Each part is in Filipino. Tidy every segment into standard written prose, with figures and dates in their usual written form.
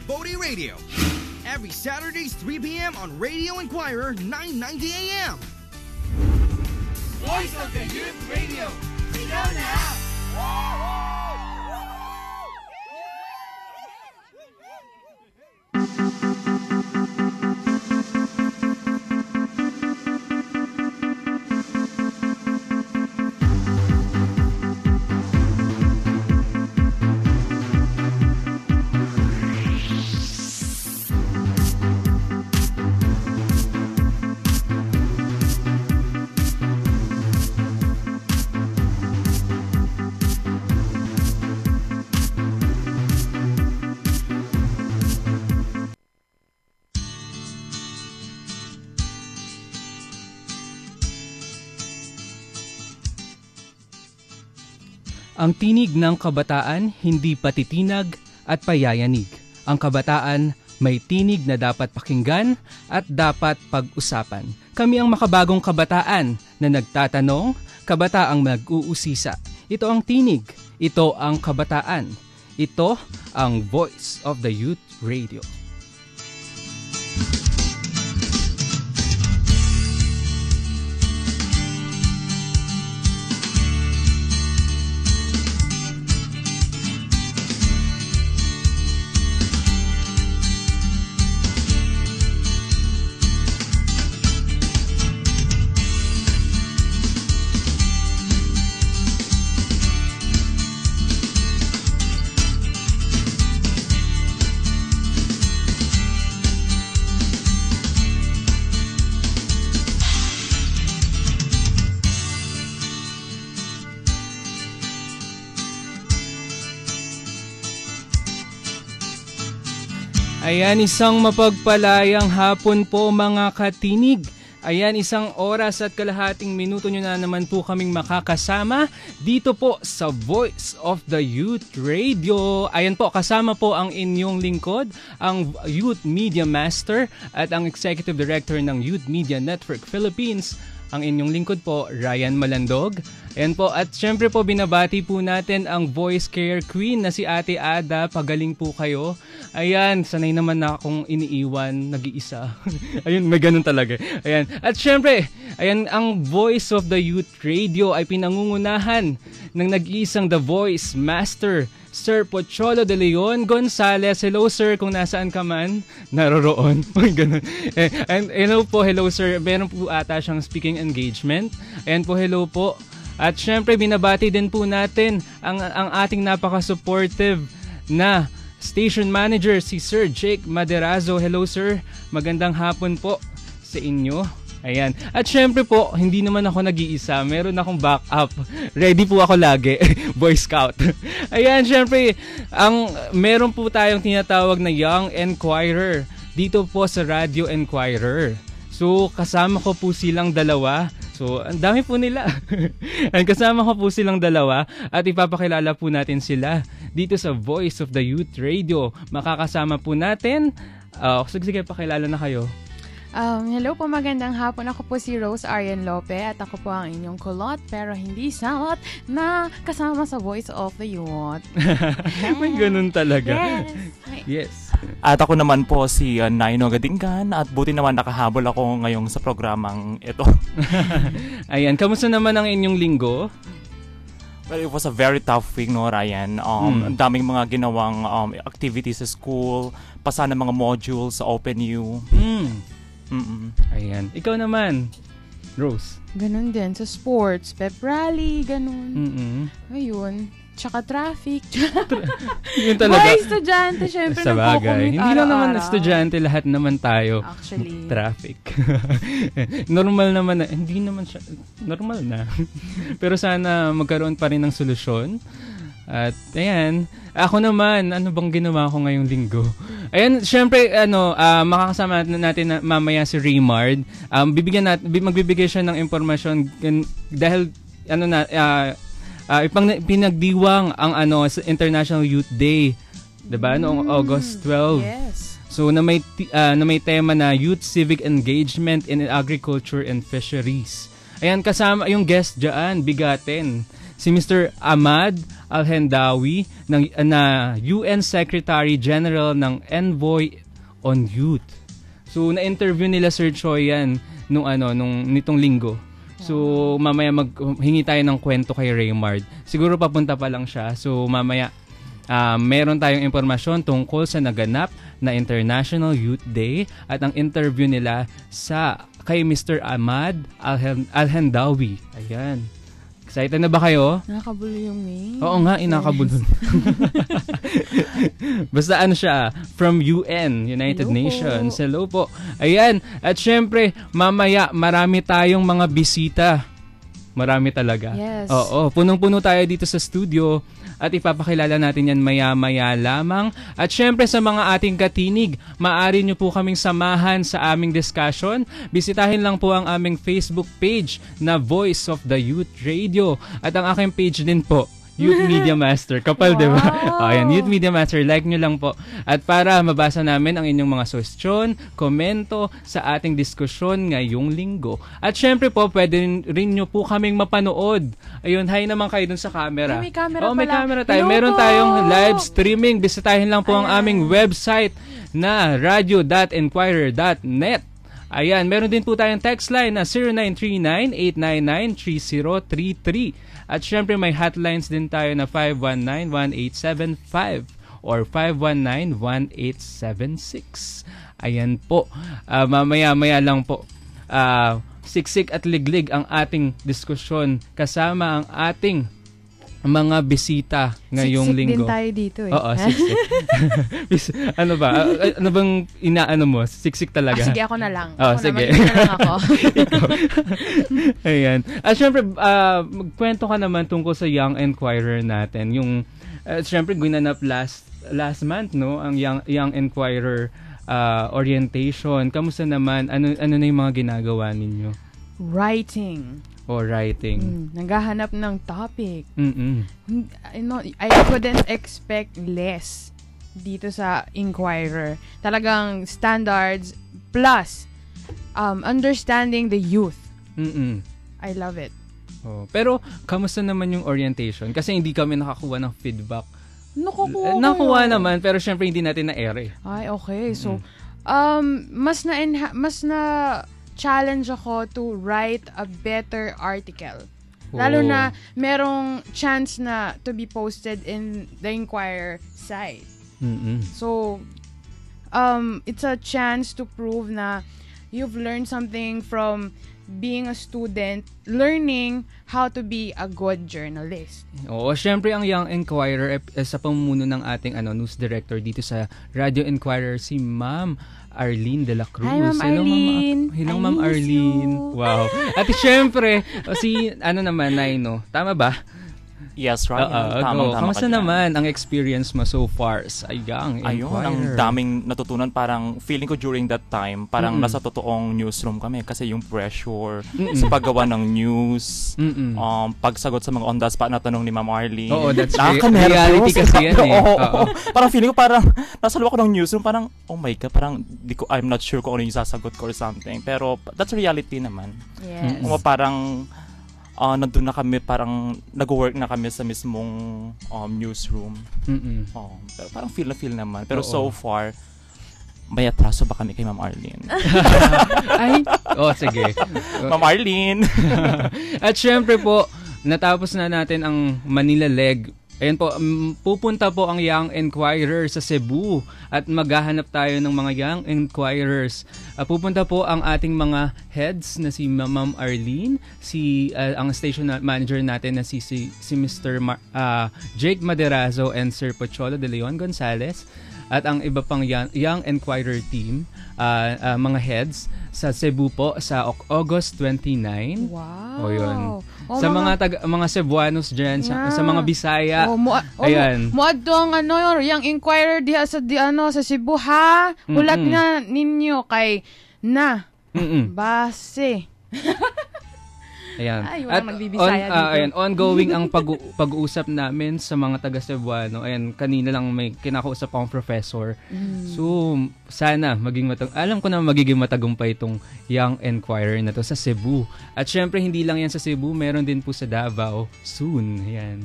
Bodie Radio. Every Saturdays 3 p.m. on Radio Inquirer 990 a.m. Voice of the Youth Radio. Sigaw na! Ang tinig ng kabataan, hindi patitinag at payayanig. Ang kabataan, may tinig na dapat pakinggan at dapat pag-usapan. Kami ang makabagong kabataan na nagtatanong, kabataang nag-uusisa. Ito ang tinig, ito ang kabataan. Ito ang Voice of the Youth Radio. Ayan, isang mapagpalayang hapon po mga katinig. Ayan, isang oras at kalahating minuto nyo na naman po kaming makakasama dito po sa Voice of the Youth Radio. Ayan po, kasama po ang inyong lingkod, ang Youth Media Master at ang Executive Director ng Youth Media Network Philippines. Ang inyong lingkod po, Ryan Malandog. Ayan po, at syempre po binabati po natin ang Voice Care Queen na si Ate Ada. Pagaling po kayo. Ayan, sanay naman na akong iniiwan, nag-iisa. Ayun, may ganun talaga. Ayan, at syempre, ayan, ang Voice of the Youth Radio ay pinangungunahan ng nag-iisang The Voice Master, Sir Pocholo de Leon Gonzalez. Hello sir, kung nasaan ka man, naroroon. Ganun. And hello sir, meron po ata siyang speaking engagement. Ayan po, hello po. At syempre, binabati din po natin ang ating napaka-supportive na station manager, si Sir Jake Maderazo. Hello sir, magandang hapon po sa inyo. Ayan. At syempre po, hindi naman ako nag-iisa. Meron akong backup. Ready po ako lagi. Boy Scout. Ayan, syempre, meron po tayong tinatawag na Young Enquirer dito po sa Radio Enquirer. So, kasama ko po silang dalawa. So, ang dami po nila. Kasama ko po silang dalawa at ipapakilala po natin sila dito sa Voice of the Youth Radio. Makakasama po natin. Sige, pakilala na kayo. Hello po, magandang hapon. Ako po si Rose Arian Lope at ako po ang inyong kulot pero hindi salot na kasama sa Voice of the Youth. May ganun talaga. Yes. At ako naman po si Naino Gadinggan at buti naman nakahabol ako ngayong sa programang ito. Ayan, kamusta naman ang inyong linggo? Well, it was a very tough week, no, Ryan. Ang daming mga ginawang activities sa school, pasa ng mga modules sa OpenU. Ayan. Ikaw naman, Rose? Ganun din. Sa sports, pep rally, ganun. Ayun. Tsaka traffic. Yun talaga. Boy, estudyante, syempre nagko-commute hindi lang naman estudyante, lahat naman tayo. Actually. Traffic. Normal naman na. Hindi naman siya. Normal na. Pero sana magkaroon pa rin ng solusyon. At ayan, ako naman, ano bang ginawa ko ngayong linggo? Ayan, syempre, makakasama natin mamaya si Raymard. Magbibigay siya ng impormasyon dahil, pinagdiwang ang International Youth Day, 'di ba? Noong August 12. Yes. So na may tema na Youth Civic Engagement in Agriculture and Fisheries. Ayan, kasama yung guest diyan, bigatin. si Mr. Ahmad Al-Hendawi na UN Secretary General ng Envoy on Youth. So na-interview nila Sir Choi yan nitong linggo. So mamaya maghingi tayo ng kwento kay Raymard. Siguro papunta pa lang siya. So mamaya meron tayong impormasyon tungkol sa naganap na International Youth Day at ang interview nila kay Mr. Ahmad Al-Hendawi. Ayan. Excited na ba kayo? Nakakabulo yung name. Oo nga, inakabulo. Basta siya, from UN, United Nations. Hello po. Ayan. At syempre, mamaya marami tayong mga bisita. Marami talaga. Yes. Oo, punong-puno tayo dito sa studio at ipapakilala natin yan maya-maya lamang. At syempre sa mga ating katinig, maaari nyo po kaming samahan sa aming discussion. Bisitahin lang po ang aming Facebook page na Voice of the Youth Radio. At ang aking page din po, Youth Media Master. Kapal, wow. Diba? Ayan, Youth Media Master. Like nyo lang po. At para mabasa namin ang inyong mga suggestion, komento sa ating diskusyon ngayong linggo. At syempre po, pwede rin nyo po kaming mapanood. Ayun, hi naman kayo dun sa camera. Ay, may camera pala. May camera tayo. Hello Meron po. tayong live streaming. Bisitahin lang po ang aming website na radio.enquirer.net. Ayan, meron din po tayong text line na 0939-899-3033. At syempre may hotlines din tayo na 519-1875 or 519-1876. Ayan po. Mamaya-maya lang po. Siksik at liglig ang ating diskusyon kasama ang ating mga bisita ngayong siksik linggo. Siksik din tayo dito eh. Oo, siksik. Ano ba? Ano bang inaano mo? Siksik talaga? Sige, ako na lang. Oh, sige. Na lang ako. Ayan. At syempre, magkwento ka naman tungkol sa Young Enquirer natin. Yung, syempre, ginanap last month, no? Ang Young Enquirer orientation. Kamusta naman? Ano na yung mga ginagawa ninyo? Writing. Naghahanap ng topic. I couldn't expect less dito sa Inquirer. Talagang standards plus understanding the youth. I love it. Pero kamusta naman yung orientation? Kasi hindi kami nakakuha ng feedback. Nakuha naman, pero syempre hindi natin na-air eh. Ay, okay. So, mas na challenge ako to write a better article. Lalo na merong chance na to be posted in the Inquirer site. So, it's a chance to prove na you've learned something from being a student, learning how to be a good journalist. Oo, syempre ang Young Enquirer sa pamumuno ng ating news director dito sa Radio Enquirer, si Ma'am Arlene de la Cruz. Hi, Ma'am Arlene. Hello, Ma'am Arlene. Wow. At syempre, si Naino. Tama ba? Yes, right. Tama kamusta naman ang experience mo so far sa Young Enquirer? Ayun, ang daming natutunan. Parang feeling ko during that time, parang nasa totoong newsroom kami kasi yung pressure sa paggawa ng news, pagsagot sa mga on-the-spot na tanong ni Ma'am Arlene. Oo, that's reality kasi yan eh. Parang feeling ko parang nasa loob ako ng newsroom, parang oh my God, parang I'm not sure kung ano yung sasagot ko or something. Pero that's reality naman. Yes. Parang nandun na kami, parang nag-work na kami sa mismong newsroom. Pero parang feel naman. Pero so far, may atraso ba kami kay Ma'am Arlene? Sige. Ma'am Arlene! At syempre po, natapos na natin ang Manila leg. Ayan po, pupunta po ang Young Enquirer sa Cebu at maghahanap tayo ng mga Young Enquirers. Pupunta po ang ating mga heads na si Ma'am Arlene, ang station manager natin na si Mr. Jake Maderazo and Sir Pocholo de Leon Gonzalez at ang iba pang Young Enquirer team, mga heads sa Cebu po sa August 29. Wow. Yun. Sa mga Cebuanos dyan, sa mga Bisaya. Ayan. Muadto ang Young Enquirer diha sa Cebu ha. Hulat nga ninyo kay base. Ayan. Ay, walang nagbibisaya dito. Ayan, ongoing ang pag-uusap namin sa mga taga Cebuano. Ayan, kanina lang may kinakausap akong professor. So, sana alam ko na magiging matagumpay itong Young Enquirer na to sa Cebu. At syempre, hindi lang yan sa Cebu, meron din po sa Davao soon. Ayan.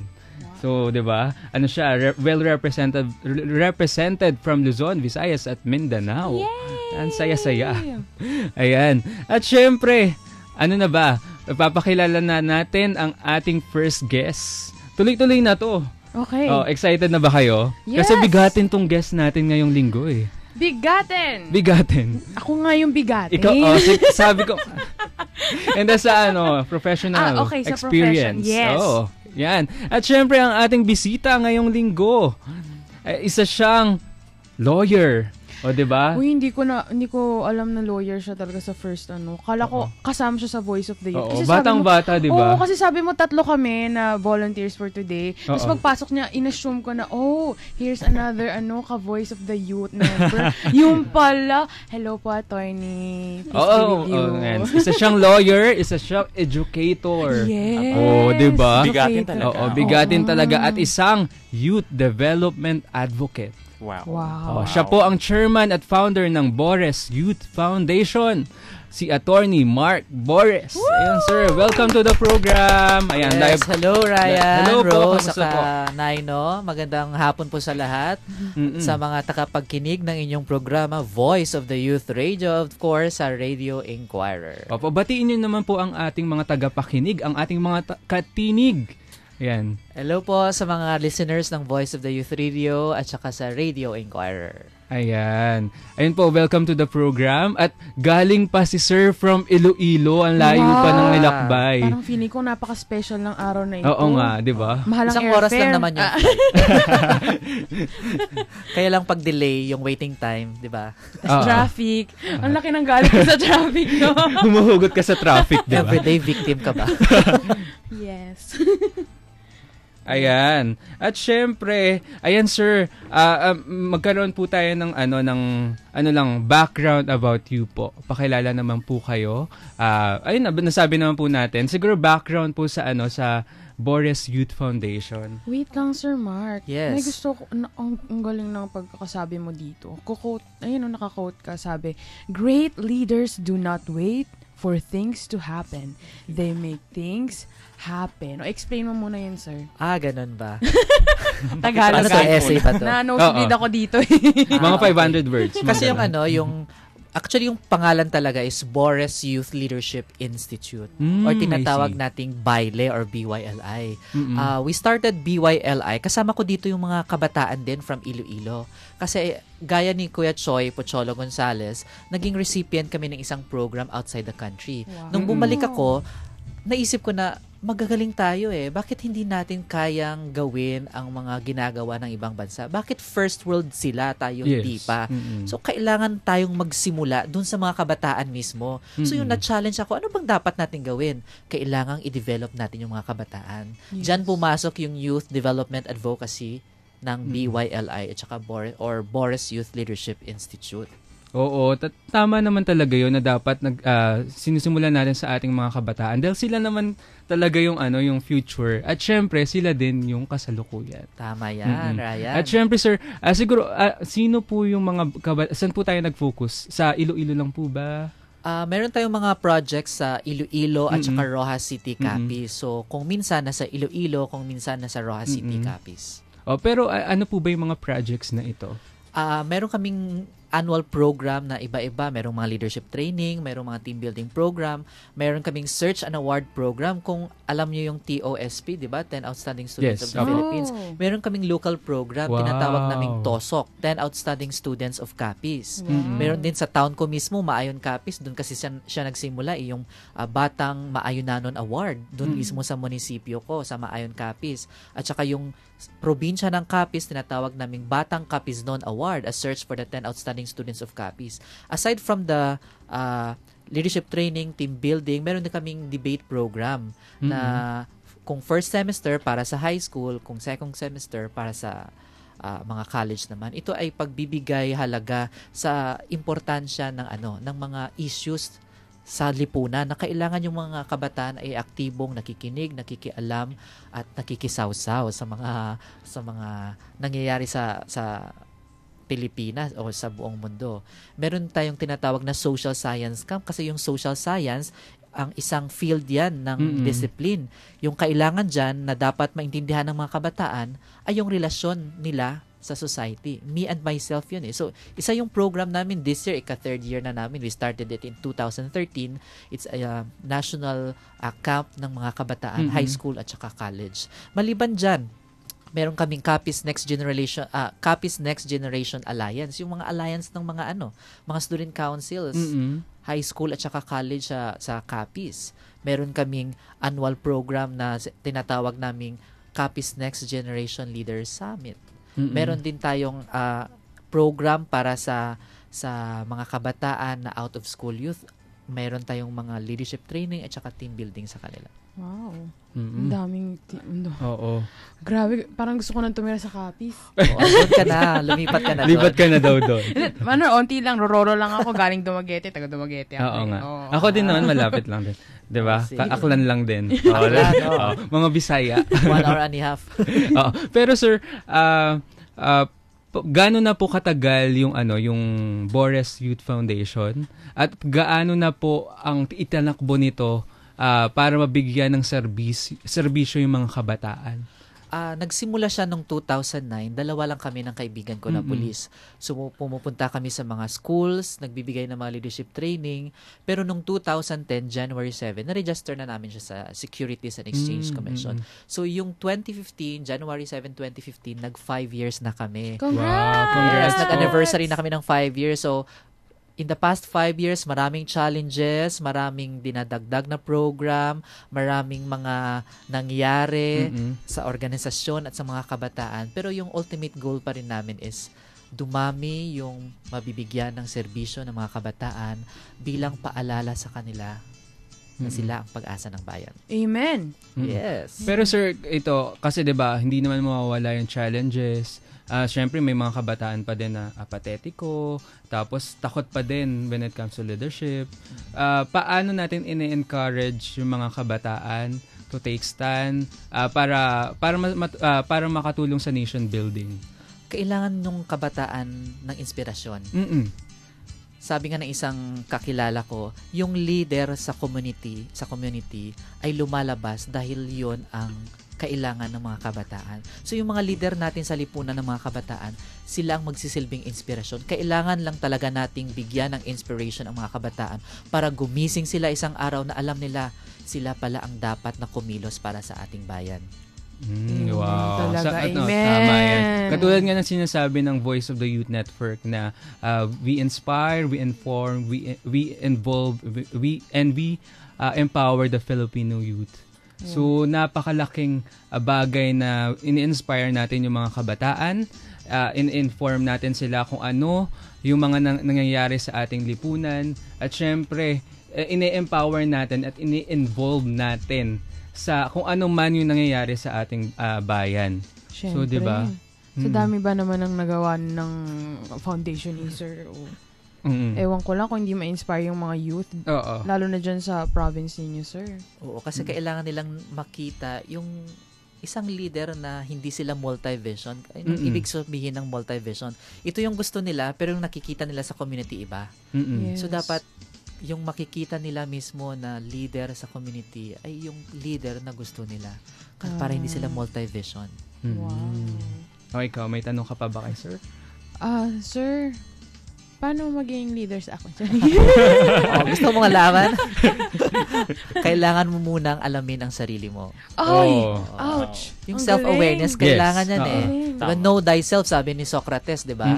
So, 'di ba? Ano siya, well represented from Luzon, Visayas at Mindanao. Yay! Ang saya-saya. Ayan. At syempre, ano na ba? Papakilala na natin ang ating first guest. Tuloy-tuloy na 'to. Okay. Oh, excited na ba kayo? Yes! Kasi bigatin tong guest natin ngayong linggo eh. Bigatin. Ako nga yung bigatin. Ikaw, sabi ko. And sa professional okay, sa experience. Yes. Oo. Yan. At syempre, ang ating bisita ngayong linggo, isa siyang lawyer. O, diba? Uy, hindi ko alam na lawyer siya talaga sa first Kala ko kasama siya sa Voice of the Youth. Oo, batang-bata, diba? Oo, kasi sabi mo 3 kami na volunteers for today. Tapos pagpasok niya, inassume ko na, here's another ka-Voice of the Youth member. Yung pala, hello po, attorney. Peace be with you. Isa siyang lawyer, isa siyang educator. Yes. Oo, diba? Bigatin talaga. Oo, bigatin talaga. At isang youth development advocate. Wow. Siya po ang chairman at founder ng Bores Youth Foundation, si Attorney Mark Bores. Ayan, sir. Welcome to the program. Ayan, yes, hello Ryan, hello po, Rose, saka Naino. Magandang hapon po sa lahat. Sa mga takapagkinig ng inyong programa, Voice of the Youth Radio, of course, sa Radio Inquirer. Opo, batiin niyo naman po ang ating mga tagapakinig, ang ating mga katinig. Ayan. Hello po sa mga listeners ng Voice of the Youth Radio at saka sa Radio Inquirer. Ayan. Ayun po, welcome to the program. At galing pa si Sir from Iloilo. Ang layo pa ng nilakbay. Parang feeling ko napaka-special ng araw na ito. Oo nga, di ba? Mahalang Isang airfare. oras lang naman yung Kaya lang pag-delay yung waiting time, di ba? Traffic. Ang laki ng galit ko sa traffic, no? Humuhugot ka sa traffic, di ba? Everyday victim ka ba? Yes. Ayan. At syempre, ayan sir, magkaroon po tayo ng background about you po. Pakilala naman po kayo. Ayun, nasabi naman po natin. Siguro background po sa sa Bores Youth Foundation. Wait lang, Sir Mark. Yes. May gusto ko, ang galing ng pagkakasabi mo dito. Naka-quote ka, sabi, "Great leaders do not wait for things to happen. They make things happen." Explain mo muna yun, sir. Ganun ba? Tagalog. Ano to, essay ba to? Na-nosebleed ako dito. Mga 500 words. Kasi actually yung pangalan talaga is Bores Youth Leadership Institute or tinatawag nating BYLE or BYLI. We started BYLI, kasama ko dito yung mga kabataan din from Iloilo. Kasi gaya ni Kuya Choi Pocholo Gonzales, naging recipient kami ng isang program outside the country. Wow. Nung bumalik ako, naisip ko na magagaling tayo Bakit hindi natin kayang gawin ang mga ginagawa ng ibang bansa? Bakit first world sila, tayo hindi pa? So, kailangan tayong magsimula dun sa mga kabataan mismo. So, yung na-challenge ako, ano bang dapat natin gawin? Kailangang i-develop natin yung mga kabataan. Yes. Diyan pumasok yung Youth Development Advocacy ng BYLI at saka Bores Youth Leadership Institute. Oo, tama naman talaga yun na dapat sinisimulan natin sa ating mga kabataan dahil sila naman talaga yung yung future at syempre sila din yung kasalukuyan. Tama yan, Ryan. At syempre sir, siguro sino po yung mga saan po tayo nag-focus? Sa Iloilo lang po ba? Meron tayong mga projects sa Iloilo at saka Rojas City, Capiz. So, kung minsan nasa Iloilo, kung minsan nasa Rojas City, Capiz. Pero ano po ba yung mga projects na ito? Meron kaming annual program na iba-iba. Merong mga leadership training, merong mga team building program, meron kaming search and award program. Kung alam nyo yung TOSP, di ba? 10 Outstanding Students of the Philippines. Meron kaming local program, tinatawag naming TOSOC, 10 Outstanding Students of Capiz. Meron din sa town ko mismo, Maayon Capiz, doon kasi siya nagsimula, yung Batang Maayunanon Award, doon mismo sa munisipyo ko, sa Maayon Capiz. At saka yung probinsya ng Capiz, tinatawag naming Batang Capiznon Award, a search for the 10 Outstanding Students of Capiz. Aside from the leadership training, team building, meron din kaming debate program na kung first semester para sa high school, kung second semester para sa mga college naman. Ito ay pagbibigay halaga sa importansya ng ng mga issues sa lipunan na kailangan yung mga kabataan ay aktibong nakikinig, nakikialam at nakikisawsaw sa mga nangyayari sa Pilipinas o sa buong mundo. Meron tayong tinatawag na social science camp kasi yung social science ang isang field yan ng discipline. Yung kailangan dyan na dapat maintindihan ng mga kabataan ay yung relasyon nila sa society. Me and myself yun eh. So, isa yung program namin this year, ika-third year na namin. We started it in 2013. It's a national camp ng mga kabataan, high school at saka college. Maliban dyan, meron kaming Capiz Next Generation Alliance. Yung mga alliance ng mga student councils, high school at saka college sa Capiz. Meron kaming annual program na tinatawag naming Capiz Next Generation Leaders Summit. Meron din tayong program para sa mga kabataan na out of school youth. Meron tayong mga leadership training at saka team building sa kanila. Wow. Ang daming Oo. Grabe, parang gusto ko nang tumira sa Capiz. Doon ka na, lumipat ka na doon. Lipat ka na daw doon. Onti lang, rororo lang ako, galing Dumaguete, taga Dumaguete. Oo nga. Ako din naman, malapit lang din. Diba? Aklan lang din. Mga Bisaya. 1 hour and a half. Pero sir, gaano na po katagal yung Bores Youth Foundation at gaano na po ang itinakbo nito para mabigyan ng serbisyo yung mga kabataan? Nagsimula siya noong 2009. 2 lang kami ng kaibigan ko na pulis. So, pumupunta kami sa mga schools, nagbibigay ng mga leadership training. Pero noong 2010, January 7, na-register na namin siya sa Securities and Exchange Commission. So, yung 2015, January 7, 2015, nag-5 years na kami. Congrats! Wow, congrats! Nag-anniversary na kami ng 5 years. So, in the past 5 years, maraming challenges, maraming dinadagdag na program, maraming mga nangyari sa organisasyon at sa mga kabataan. Pero yung ultimate goal pa rin namin is dumami yung mabibigyan ng serbisyo ng mga kabataan bilang paalala sa kanila na sila ang pag-asa ng bayan. Amen! Yes. Pero sir, ito, kasi 'di ba, hindi naman mawawala yung challenges. Siyempre, may mga kabataan pa din na apathetiko, tapos takot pa din when it comes to leadership. Paano natin ine-encourage yung mga kabataan to take stand para makatulong sa nation building? Kailangan nung kabataan ng inspirasyon. Sabi nga ng isang kakilala ko, yung leader sa community ay lumalabas dahil yon ang kailangan ng mga kabataan. So yung mga leader natin sa lipunan ng mga kabataan, sila ang magsisilbing inspirasyon. Kailangan lang talaga nating bigyan ng inspiration ang mga kabataan para gumising sila isang araw na alam nila sila pala ang dapat na kumilos para sa ating bayan. Wow. Talaga, amen. Tama yan. Katulad nga ng sinasabi ng Voice of the Youth Network na we inspire, we inform, we involve, we empower the Filipino youth. So, napakalaking bagay na ini-inspire natin yung mga kabataan, in-inform natin sila kung ano yung mga nangyayari sa ating lipunan, at syempre, ini-empower natin at ini-involve natin sa kung ano man yung nangyayari sa ating bayan. Syempre. So, di ba? So, dami ba naman ang nagawa ng foundation ni Sir? Ewan ko lang kung hindi ma-inspire yung mga youth. Lalo na dyan sa province ninyo, sir. Oo, kasi kailangan nilang makita yung isang leader na hindi sila multi-vision. Ibig sabihin ng multi-vision, ito yung gusto nila, pero yung nakikita nila sa community iba. Yes. So, dapat yung makikita nila mismo na leader sa community ay yung leader na gusto nila. Para hindi sila multi-vision. Wow. Okay, ikaw, may tanong ka pa ba kay sir? Sir, paano maging leaders ako? Gusto mo nga laman? Kailangan mo munang alamin ang sarili mo. Ouch! Yung self-awareness, kailangan yan Diba, know thyself, sabi ni Socrates, di ba?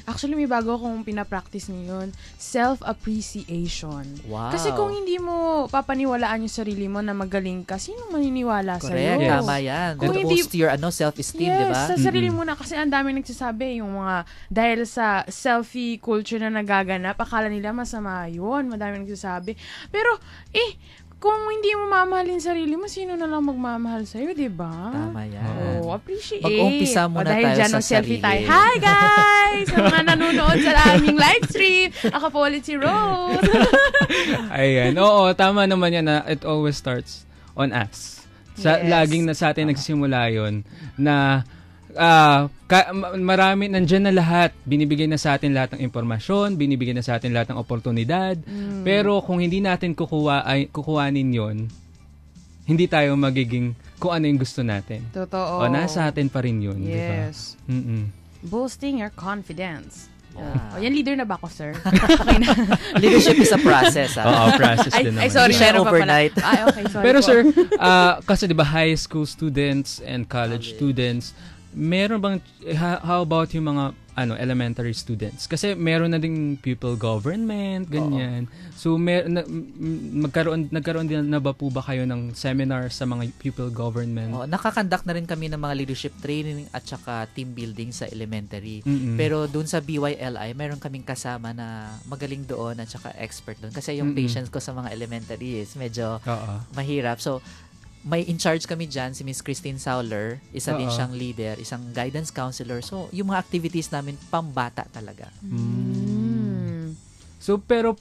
Actually, may bago akong pinapractice ngayon. Self-appreciation. Wow. Kasi kung hindi mo papaniwalaan yung sarili mo na magaling ka, sino maniniwala sa'yo? Correct, tama yan. That boosts your self-esteem, di ba? Yes, sa sarili mo na. Kasi ang dami nagsasabi, yung mga, dahil sa selfie culture na nagaganap, akala nila masama yun. Madami nagsasabi. Pero, kung hindi mo mamahalin sarili mo, sino na lang magmamahal sa'yo, di ba? Tama yan. Appreciate. Mag-umpisa muna dahil tayo dyan, sa selfie sarili. tayo. Hi, guys! Hi sa mga nanonood sa aming live stream. Ako po ulit si Rose. Ayan. Oo, tama naman yan na it always starts on us. Laging na sa atin nagsisimula yun na marami, nandyan na lahat. Binibigay na sa atin lahat ng impormasyon, binibigay na sa atin lahat ng oportunidad. Pero kung hindi natin kukuhanin yon, hindi tayo magiging kung ano yung gusto natin. Totoo. Nasa atin pa rin yun. Yes. Diba? Boosting your confidence. Yan, leader na ba ako, sir? Okay na. Leadership is a process. Oo, process din naman. Sorry, Hindi siya meron pa pala. overnight. Okay, sorry Pero po. sir, kasi diba high school students and college students, meron bang, how about yung mga elementary students? Kasi meron na ding pupil government, ganyan. So, nagkaroon din na ba po ba kayo ng seminar sa mga pupil government? Nakakandak na rin kami ng mga leadership training at saka team building sa elementary. Mm-mm. Pero dun sa BYLI, meron kaming kasama na magaling doon at saka expert doon. Kasi yung patience ko sa mga elementary is medyo mahirap. So, may in charge kami dyan, si Miss Christine Sauler, isa din siyang leader, isang guidance counselor. So, yung mga activities namin, pambata talaga. So, pero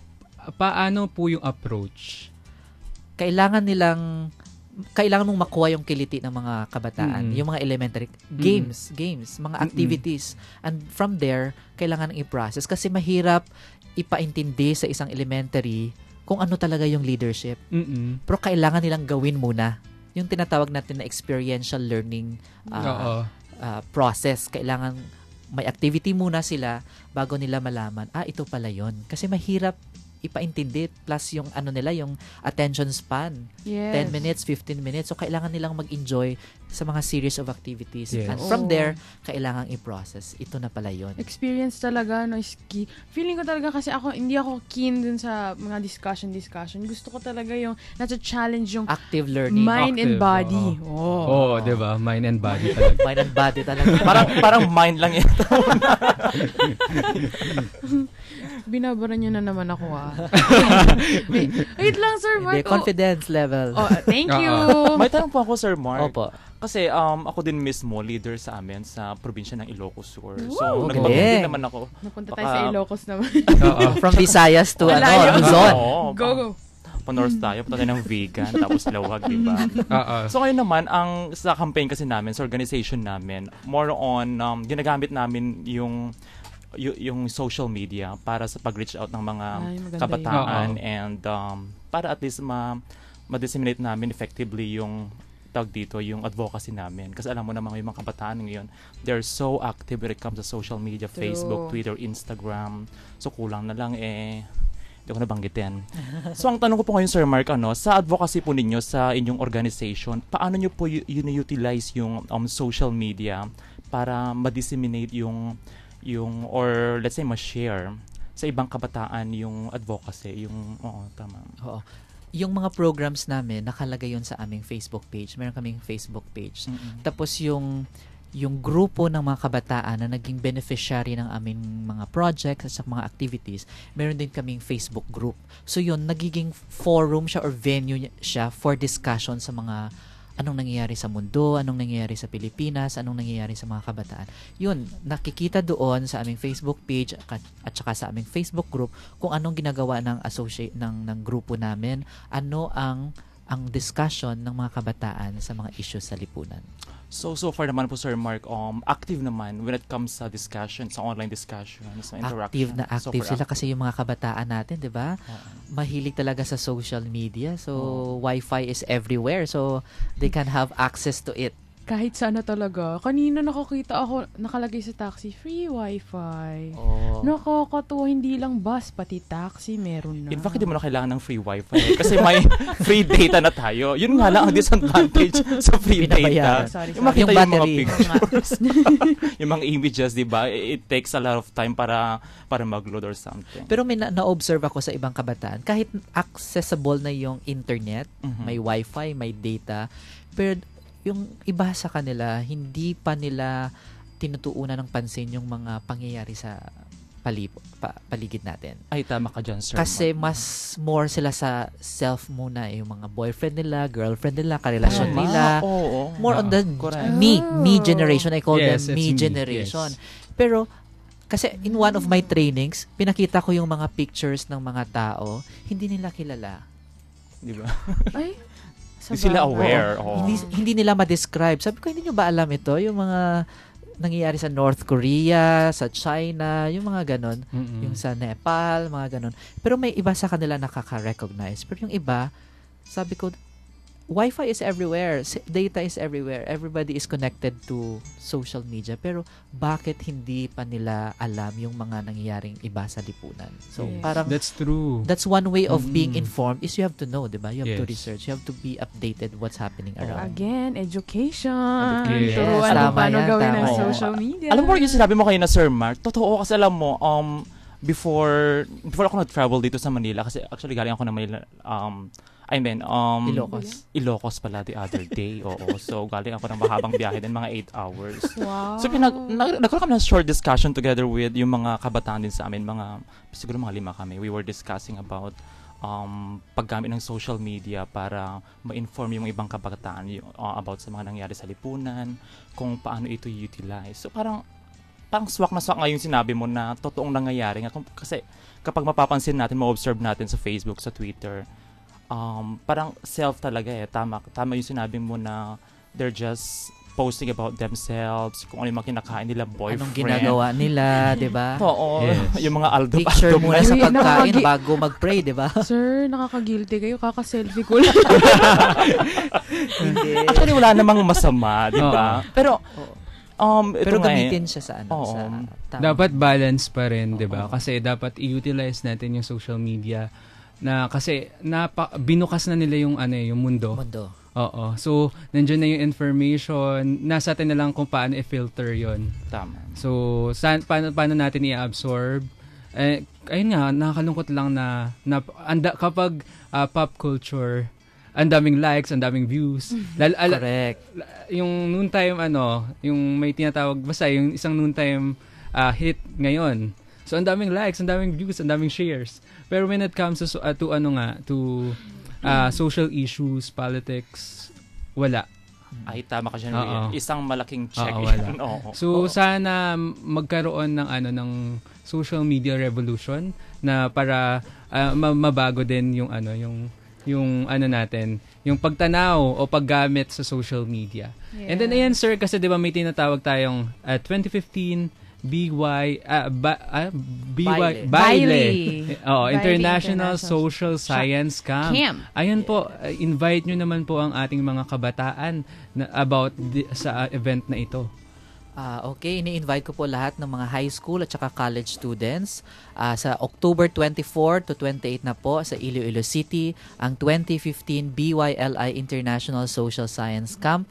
paano po yung approach? Kailangan mong makuha yung kiliti ng mga kabataan, yung mga elementary games, mga activities. And from there, kailangan i-process kasi mahirap ipaintindi sa isang elementary kung ano talaga yung leadership. Pero kailangan nilang gawin muna. Yung tinatawag natin na experiential learning process. Kailangan may activity muna sila bago nila malaman, ito pala yun. Kasi mahirap ipaintindi plus yung yung attention span. Yes. 10 minutes, 15 minutes. So, kailangan nilang mag-enjoy sa mga series of activities. Yes. And from there, kailangan i-process. Ito na pala yun. Experience talaga, is key. Feeling ko talaga kasi hindi ako keen dun sa mga discussion. Gusto ko talaga yung nasa-challenge yung Active learning. mind and body. Diba? Mind and body talaga. Mind and body talaga. parang mind lang ito. Binabara niyo na naman ako, Wait lang, Sir Mark. Confidence level. Thank you. May tanong po ako, Sir Mark. Opo. Kasi ako din mismo, leader sa amin sa probinsya ng Ilocos Sur. So, Wow, nagbago galing. din naman ako. Napunta tayo sa Ilocos naman. From Visayas to Malayo. Luzon. Go. Pa-north tayo, punta tayo ng vegan, tapos lawag, diba? So ngayon naman, sa campaign kasi namin, sa organization namin, more on, ginagamit namin yung social media para sa pag-reach out ng mga kabataan and para at least ma-disseminate namin effectively yung yung advocacy namin. Kasi alam mo naman yung mga kabataan ngayon, they're so active when it comes to social media, Facebook, Twitter, Instagram. So kulang na lang hindi ko nabanggitin. So ang tanong ko po ngayon, Sir Mark, sa advocacy po ninyo sa inyong organization, paano nyo po utilize yung social media para ma-disseminate yung or let's say ma-share sa ibang kabataan yung advocacy, tama. Oo. Yung mga programs namin, nakalagay yun sa aming Facebook page. Meron kaming Facebook page. Tapos yung grupo ng mga kabataan na naging beneficiary ng aming mga projects at mga activities, meron din kaming Facebook group. So yun, nagiging forum siya or venue siya for discussion sa mga anong nangyayari sa mundo, anong nangyayari sa Pilipinas, anong nangyayari sa mga kabataan. Yun, nakikita doon sa aming Facebook page at saka sa aming Facebook group kung anong ginagawa ng ng grupo namin, ano ang discussion ng mga kabataan sa mga issues sa lipunan. So far naman po, Sir Mark, active naman when it comes sa discussion, sa online discussion, sa interaction. Active sila kasi yung mga kabataan natin, di ba? Mahilig talaga sa social media. So, Wi-Fi is everywhere. So, they can have access to it. Kahit sana talaga. Kanina nakakita ako, nakalagay sa taxi, free Wi-Fi. Nakakatuwa, hindi lang bus, pati taxi meron na. In fact, hindi mo na kailangan ng free Wi-Fi kasi may free data na tayo. Yun nga lang ang disadvantage sa free data. Sorry. Yung makita Yung yung mga battery. pictures, yung mga images, di ba? It takes a lot of time para mag-load or something. Pero may na-observe ako sa ibang kabataan, kahit accessible na yung internet, may Wi-Fi, may data, pero yung iba sa kanila, hindi pa nila tinutuunan ng pansin yung mga pangyayari sa paligid natin. Ay, tama ka dyan, Sir. Kasi mas more sila sa self muna, yung mga boyfriend nila, girlfriend nila, karelasyon nila. More on the me generation. I call them me generation. Yes. Pero Kasi in one of my trainings, pinakita ko yung mga pictures ng mga tao, hindi nila kilala. Di ba? Ay, Hindi sila aware. Hindi nila ma-describe. Sabi ko, hindi nyo ba alam ito? Yung mga nangyayari sa North Korea, sa China, yung mga ganon. Yung sa Nepal, mga ganon. Pero may iba sa kanila nakaka-recognize. Pero yung iba, sabi ko, Wi-Fi is everywhere. Data is everywhere. Everybody is connected to social media. Pero bakit hindi pa nila alam yung mga nangyayaring iba sa lipunan? So parang That's true. that's one way of being informed is you have to know, diba? You have to Yes. research. You have to be updated what's happening around. Again, education. Yes. Turuan mo Tama paano yan, gawin ng tama. social media. Alam mo yung sinabi mo kayo na Sir Mark, totoo kasi alam mo, before ako nag-travel dito sa Manila, kasi actually galing ako ng Manila, Ilocos pala the other day. Oo. So, galing ako ng mahabang biyahe din, mga 8 hours. Wow. So, nagkaroon kami ng short discussion together with yung mga kabataan din sa amin. Siguro mga 5 kami. We were discussing about paggamit ng social media para ma-inform yung ibang kabataan about sa mga nangyari sa lipunan, kung paano ito i-utilize. So, parang swak na swak nga yung sinabi mo na totoong nangyayari nga. Kasi kapag mapapansin natin, ma-observe natin sa Facebook, sa Twitter, parang self talaga tama yung sinabi mo na they're just posting about themselves, kung ano yung mga kinakain nila, boyfriend. Anong ginagawa nila, di ba? Oo. Yes. Yung mga Aldo. Picture muna sa Ay, pagkain bago mag-pray, di ba? Sir, nakaka-guilty kayo. Kaka-selfie ko lang. Hindi. Actually, wala namang masama, di ba? Pero, ito Pero nga gamitin siya sa Dapat balance pa rin, 'di ba? Kasi dapat i-utilize natin yung social media na kasi binukas na nila yung yung mundo. Oo. So, nandiyan na yung information, nasa atin na lang kung paano i-filter 'yon. Tama. So, paano natin i-absorb? Ayun nga, nakakalungkot lang na kapag pop culture, ang daming likes, ang daming views. Correct. Yung noontime yung may tinatawag, basta yung isang noontime hit ngayon. So, ang daming likes, ang daming views, ang daming shares. Pero when it comes to social issues, politics, wala. Ay, tama ka dyan. Isang malaking check. Wala. So, sana magkaroon ng social media revolution na para mabago din yung natin, yung pagtanaw o paggamit sa social media. Yeah. And then ayan sir, kasi 'di ba may tinatawag tayong 2015 Baile. International Social Science Camp. Ayun po, invite nyo naman po ang ating mga kabataan about sa event na ito. Okay, ini-invite ko po lahat ng mga high school at saka college students sa October 24 to 28 na po sa Iloilo City, ang 2015 BYLI International Social Science Camp.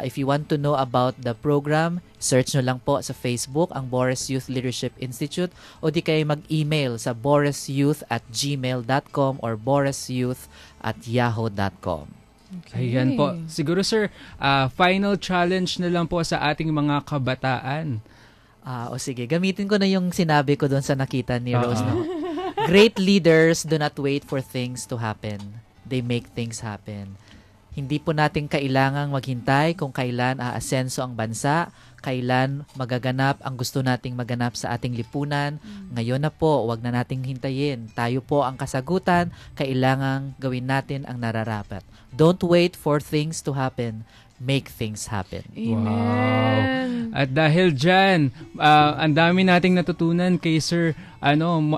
If you want to know about the program, search nyo lang po sa Facebook ang Boris Youth Leadership Institute o di kayo mag-email sa borisyouth@gmail.com or borisyouth@yahoo.com. Okay. Ayan po. Siguro sir, final challenge na lang po sa ating mga kabataan. Sige, gamitin ko na yung sinabi ko doon sa nakita ni Rose. No? Great leaders do not wait for things to happen. They make things happen. Hindi po natin kailangang maghintay kung kailan aasenso ang bansa, kailan magaganap ang gusto nating maganap sa ating lipunan. Ngayon na po, wag na nating hintayin. Tayo po ang kasagutan, kailangang gawin natin ang nararapat. Don't wait for things to happen. Make things happen. Amen. Wow. At dahil dyan, ang dami nating natutunan kay Sir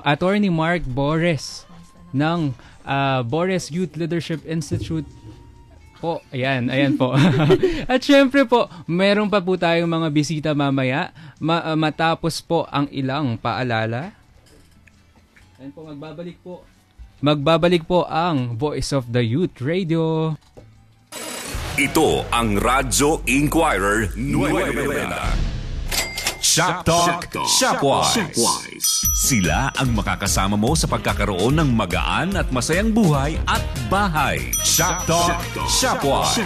Attorney Mark Boris ng Boris Youth Leadership Institute po. Ayan po. At syempre po, meron pa po tayong mga bisita mamaya matapos po ang ilang paalala. Ayan po, magbabalik po ang Voice of the Youth Radio. Ito ang Radyo Inquirer Nueva Vela. Shop Talk, Shopwise. Sila ang makakasama mo sa pagkakaroon ng magaan at masayang buhay at bahay. Shop Talk, Shopwise.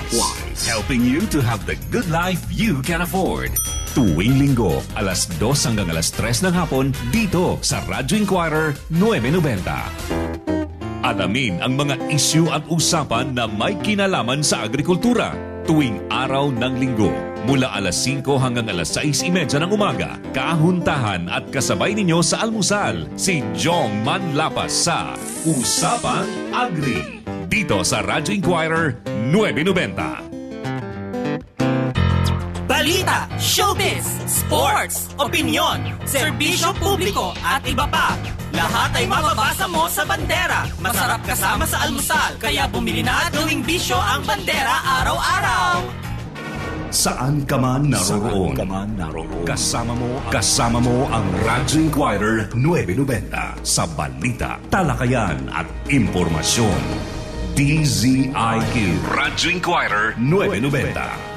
Helping you to have the good life you can afford. Tuwing linggo, alas 2 hanggang alas 3 ng hapon, dito sa Radyo Inquirer 990. Alamin ang mga isyu at usapan na may kinalaman sa agrikultura tuwing araw ng linggo. Mula alas 5 hanggang alas 6:30 ng umaga, kahuntahan at kasabay ninyo sa almusal si Jong Manlapas sa Usapang Agri. Dito sa Radyo Inquirer 990. Balita, showbiz, sports, opinyon, serbisyo publiko at iba pa. Lahat ay mababasa mo sa Bandera. Masarap kasama sa almusal, kaya bumili na at gawing bisyo ang Bandera araw-araw. Saan ka man naroon, kasama mo ang Radyo Inquirer 990 sa balita, talakayan at impormasyon. DZIQ Radyo Inquirer 990.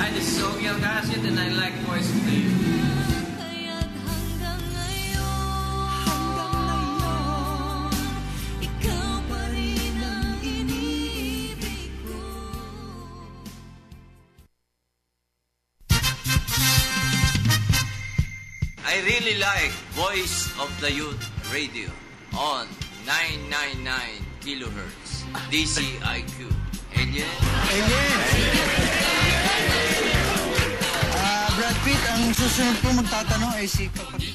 Hi, this is Ogie Alcacid and I like Voice of the Youth. I really like Voice of the Youth Radio on 999 kilohertz DCIQ. Alien? Brad Pitt, ang susunod po magtatanong ay si kapatid.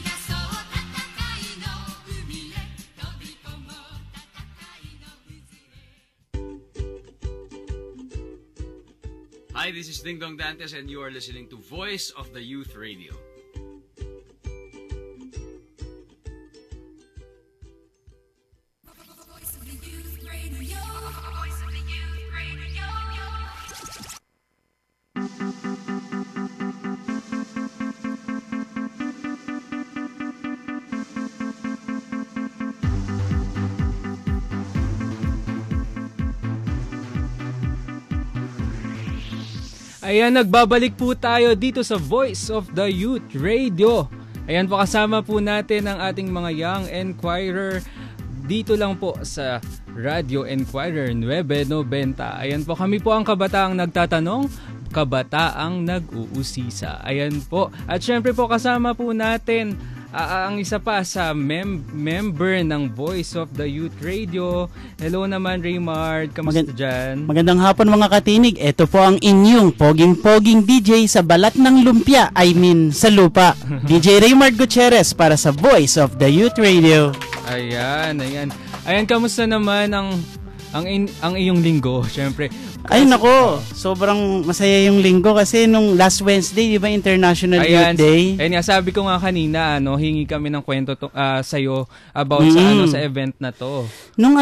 Hi, this is Ding Dong Dantes and you are listening to Voice of the Youth Radio. Ayan, nagbabalik po tayo dito sa Voice of the Youth Radio. Ayan po, kasama po natin ang ating mga Young Enquirer dito lang po sa Radio Enquirer 990. Ayan po, kami po ang kabataang nagtatanong, kabataang nag-uusisa. Ayan po. At syempre po kasama po natin ang isa pa sa member ng Voice of the Youth Radio. Hello naman, Raymard. Kamusta dyan? Magandang hapon mga katinig. Ito po ang inyong poging-poging DJ sa balat ng lumpia. I mean, sa lupa. DJ Raymard Gutierrez para sa Voice of the Youth Radio. Ayan. Ayan, kamusta naman ang iyong linggo? Syempre. Ay nako, sobrang masaya yung linggo kasi nung last Wednesday, di ba, International Youth Day? Ayun nga, sabi ko nga kanina, hingi kami ng kwento sa'yo about sa event na to. Nung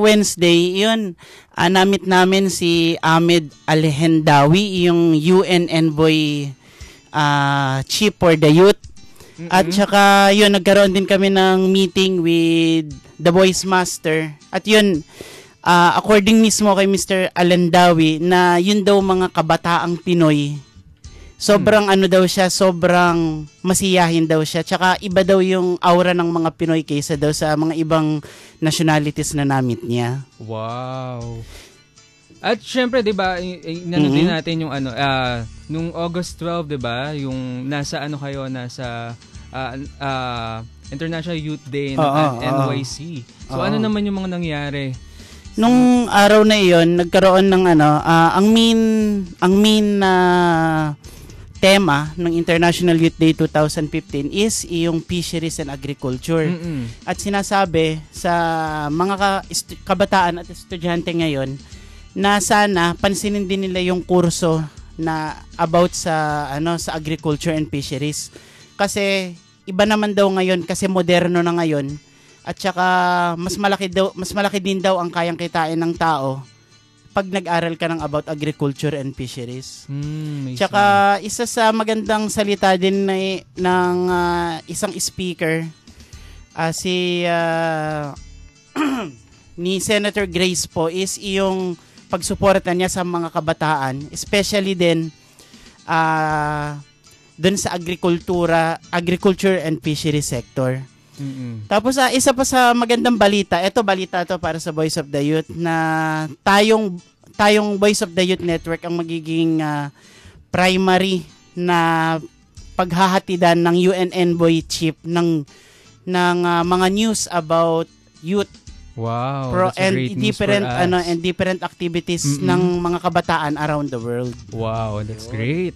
Wednesday, yun, namit namin si Ahmed Alhendawi, yung UN Envoy Chief for the Youth. At saka yun, nagkaroon din kami ng meeting with the Voice Master. At yun, according mismo kay Mr. Alandawi, na yun daw mga kabataang Pinoy, sobrang daw siya, sobrang masiyahin daw siya. Tsaka iba daw yung aura ng mga Pinoy kaysa daw sa mga ibang nationalities na namit niya. Wow. At syempre, 'di ba, din natin yung nung August 12, 'di ba, yung nasa kayo, nasa International Youth Day ng NYC. So ano naman yung mga nangyari? Nung araw na iyon, nagkaroon ng ang main na tema ng International Youth Day 2015 is yung fisheries and agriculture. At sinasabi sa mga kabataan at estudyante ngayon na sana pansinin din nila yung kurso na about sa sa agriculture and fisheries. Kasi iba naman daw ngayon, kasi moderno na ngayon. At saka mas malaki din daw ang kayang kitain ng tao pag nag-aral ka ng about agriculture and fisheries. Tsaka isa sa magandang salita din ng isang speaker, si ni Senator Grace po is yung pagsuporta niya sa mga kabataan, especially din dun sa agriculture and fishery sector. Tapos isa pa sa magandang balita, balita to para sa Voice of the Youth, na tayong Voice of the Youth Network ang magiging primary na paghahatidan ng UN Envoy Chief ng mga news about youth. Wow, that's a great news for us. And different activities ng mga kabataan around the world. Wow, that's great.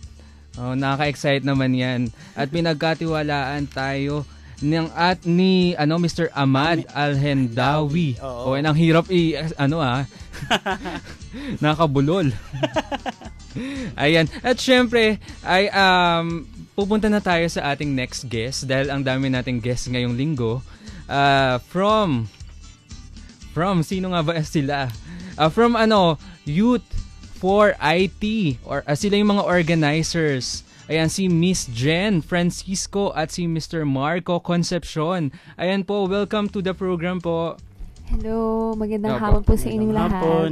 Oh, nakaka-excite naman 'yan. At pinagkatiwalaan tayo ni Mr. Ahmad Alhendawi. Oh, ang hirap nakabulol. Ayan. At syempre ay pupunta na tayo sa ating next guest dahil ang dami nating guests ngayong linggo. From sino nga ba sila? From Youth for IT, or sila yung mga organizers. Ayan, si Miss Jen Francisco at si Mr. Marco Concepcion. Ayan po, welcome to the program po. Hello, magandang hapon po sa inyong lahat.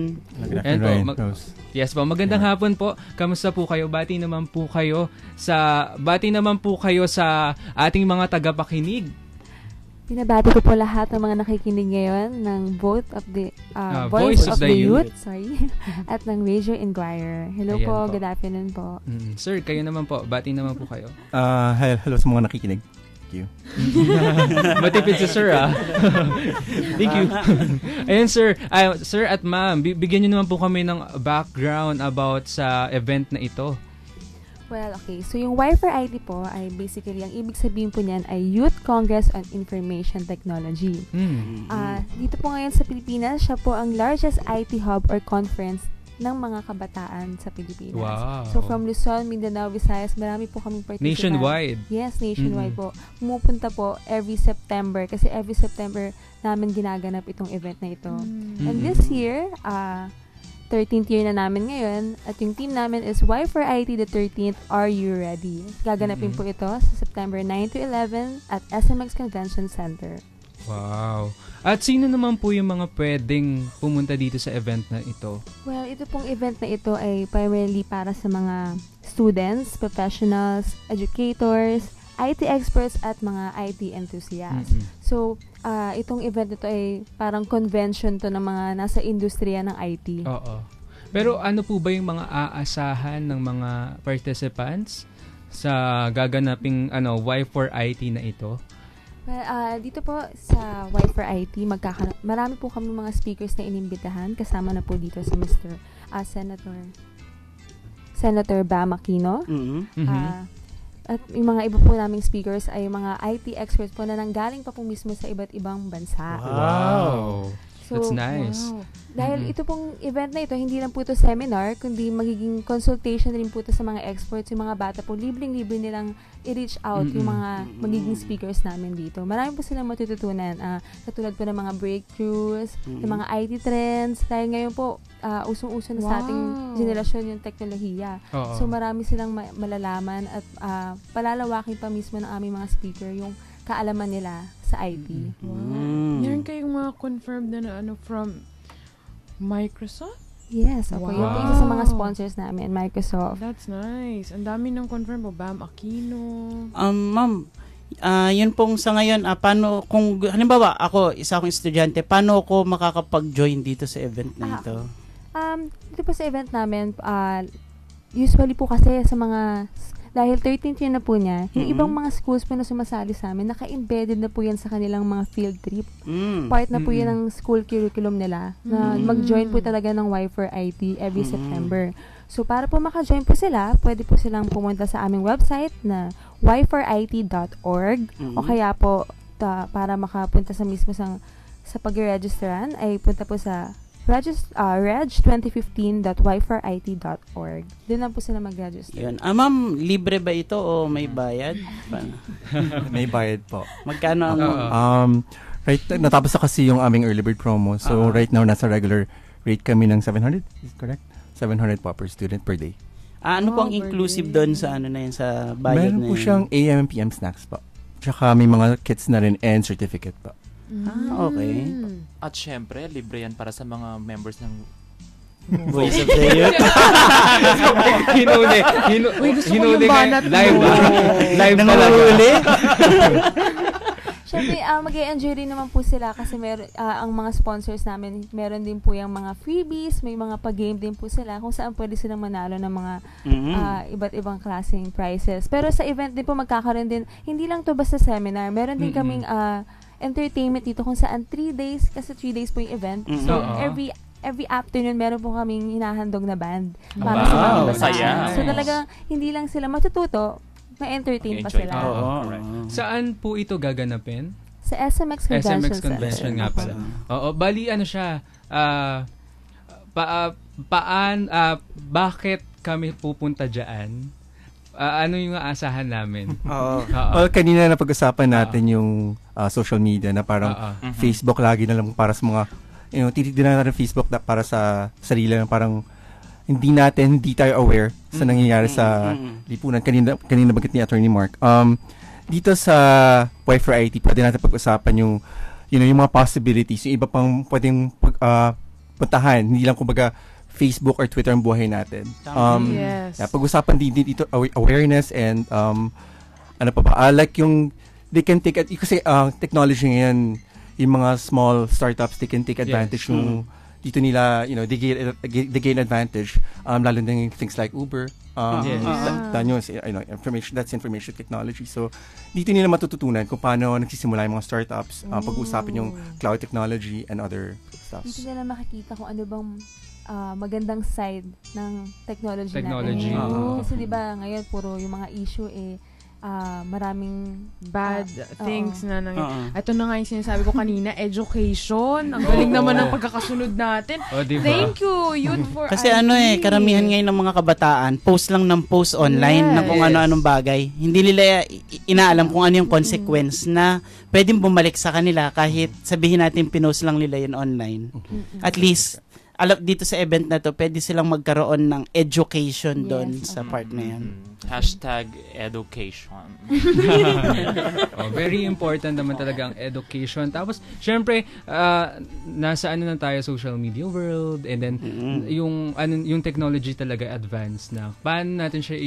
Yes po, magandang hapon po. Kamusta po kayo? Bati naman po kayo sa ating mga tagapakinig. Binabati ko po lahat ng mga nakikinig ngayon ng Voice of the Youth, at ng Radio Inquirer. Hello po, good afternoon po. Sir, kayo naman po, bati naman po kayo. Hello sa mga nakikinig. Thank you. Matipid si sir, Thank you. Ayun, sir. Sir at ma'am, bigyan niyo naman po kami ng background about sa event na ito. Well, okay. So, yung Y4IT po ay basically, ang ibig sabihin po niyan ay Youth Congress on Information Technology. Dito po ngayon sa Pilipinas, siya po ang largest IT hub or conference ng mga kabataan sa Pilipinas. Wow. So, from Luzon, Mindanao, Visayas, marami po kaming participant. Nationwide? Yes, nationwide po. Pumupunta po every September kasi every September namin ginaganap itong event na ito. And this year, 13th year na namin ngayon at yung team namin is Y4IT the 13th, Are You Ready? Gaganapin po ito sa September 9 to 11 at SMX Convention Center. Wow. At sino naman po yung mga pwedeng pumunta dito sa event na ito? Well, ito pong event na ito ay primarily para sa mga students, professionals, educators, IT experts at mga IT enthusiasts. So, itong event ito ay parang convention to ng mga nasa industriya ng IT. Oo. Pero ano po ba yung mga aasahan ng mga participants sa gaganaping Y4IT na ito? Well, dito po sa Y4IT, marami po kami mga speakers na inimbitahan. Kasama na po dito si Mr. Senator Bam Aquino. At yung mga iba po naming speakers ay mga IT experts po na nanggaling pa po mismo sa iba't ibang bansa. Wow! So, that's nice. Wow. Dahil ito pong event na ito, hindi lang po ito seminar, kundi magiging consultation rin po ito sa mga experts. Yung mga bata po, libreng-libre nilang i-reach out yung mga magiging speakers namin dito. Marami po silang matututunan. Katulad po ng mga breakthroughs, ng mga IT trends. Dahil ngayon po, usong-uso na sa ating generasyon yung teknolohiya. So marami silang malalaman at palalawakin pa mismo ng aming mga speaker yung kaalaman nila sa IT. Meron kayong mga confirmed na from Microsoft? Yes, okay. Yung isa sa mga sponsors namin, Microsoft. That's nice. Ang dami ng confirm po, Bam Aquino. Ma'am, yun pong sa ngayon, paano, kung halimbawa isa akong estudyante, paano ako makakapag-join dito sa event na ito? Dito po sa event namin, usually po kasi sa mga, dahil 13th year na po niya, yung ibang mga schools po na sumasali sa amin, naka-embedded na po yan sa kanilang mga field trip. Part na po yan ng school curriculum nila, na mag-join po talaga ng Y4IT every September. So, para po maka-join po sila, pwede po silang pumunta sa aming website na y4it.org o kaya po, para makapunta sa mismo sa pag-registeran, ay punta po sa reg2015.y4it.org. Doon lang po sila mag-register. Yun. Ma'am, libre ba ito o may bayad? May bayad po. Magkano ang right, natapos na kasi yung aming early bird promo. So, right now, nasa regular rate kami ng 700. Is correct? 700 po per student per day. Ano pong inclusive doon sa sa bayad na yun? Meron po siyang AM and PM snacks po. Tsaka may mga kits na rin and certificate po. Okay. At syempre, libre yan para sa mga members ng Voice of the Youth. Hinuli. Hinuli nga. Live ba? Live Nanguhuli. Siyempre, mag-i-enjoy rin naman po sila kasi ang mga sponsors namin, meron din po yung mga freebies, may mga pag-game din po sila kung saan pwede silang manalo ng mga iba't ibang klaseng prizes. Pero sa event din po magkakaroon din, hindi lang to basta seminar, meron din kaming entertainment dito kung saan 3 days, kasi 3 days po yung event. So, every afternoon, meron po kaming hinahandog na band para sa mga bata. So, talagang hindi lang sila matututo, ma-entertain pa sila. Saan po ito gaganapin? Sa SMX Convention nga pala. Oo, bali ano siya, bakit kami pupunta dyan? Ano yung aasahan namin? Well, kanina na pag-usapan natin yung social media na parang Facebook lagi na lang para sa mga titinan natin Facebook na para sa sarili na parang hindi tayo aware sa nangyayari sa lipunan. Kanina bagit ni Attorney Mark. Dito sa Wi-Fi IT, pwede natin pag-usapan yung mga possibilities, yung iba pang pwedeng puntahan, hindi lang kumbaga Facebook or Twitter ang buhay natin. Pag-usapan din dito awareness and like yung they can take kasi technology ngayon, yung mga small startups, they can take advantage ng dito nila, they gain advantage, lalo na yung things like Uber, that's information technology. So, dito nila matututunan kung paano nagsisimula yung mga startups, pag-uusapin yung cloud technology and other stuff. Dito nila makikita kung ano bang magandang side ng technology. natin. Kasi diba ngayon puro yung mga issue maraming bad things na ito na nga yung sinasabi ko kanina, education. Ang galing naman ng pagkakasunod natin. Diba? Thank you, Youth for Kasi IT. karamihan ngayon ng mga kabataan, post lang ng post online na kung ano-anong bagay. Hindi nila inaalam kung ano yung consequence na pwedeng bumalik sa kanila kahit sabihin natin pinost lang nila yun online. At least, dito sa event na to, pwede silang magkaroon ng education doon sa part na yan. #education. Very important naman talaga ang education. Tapos, syempre, nasa na tayo, social media world, and then, yung technology talaga advanced na. Paano natin siya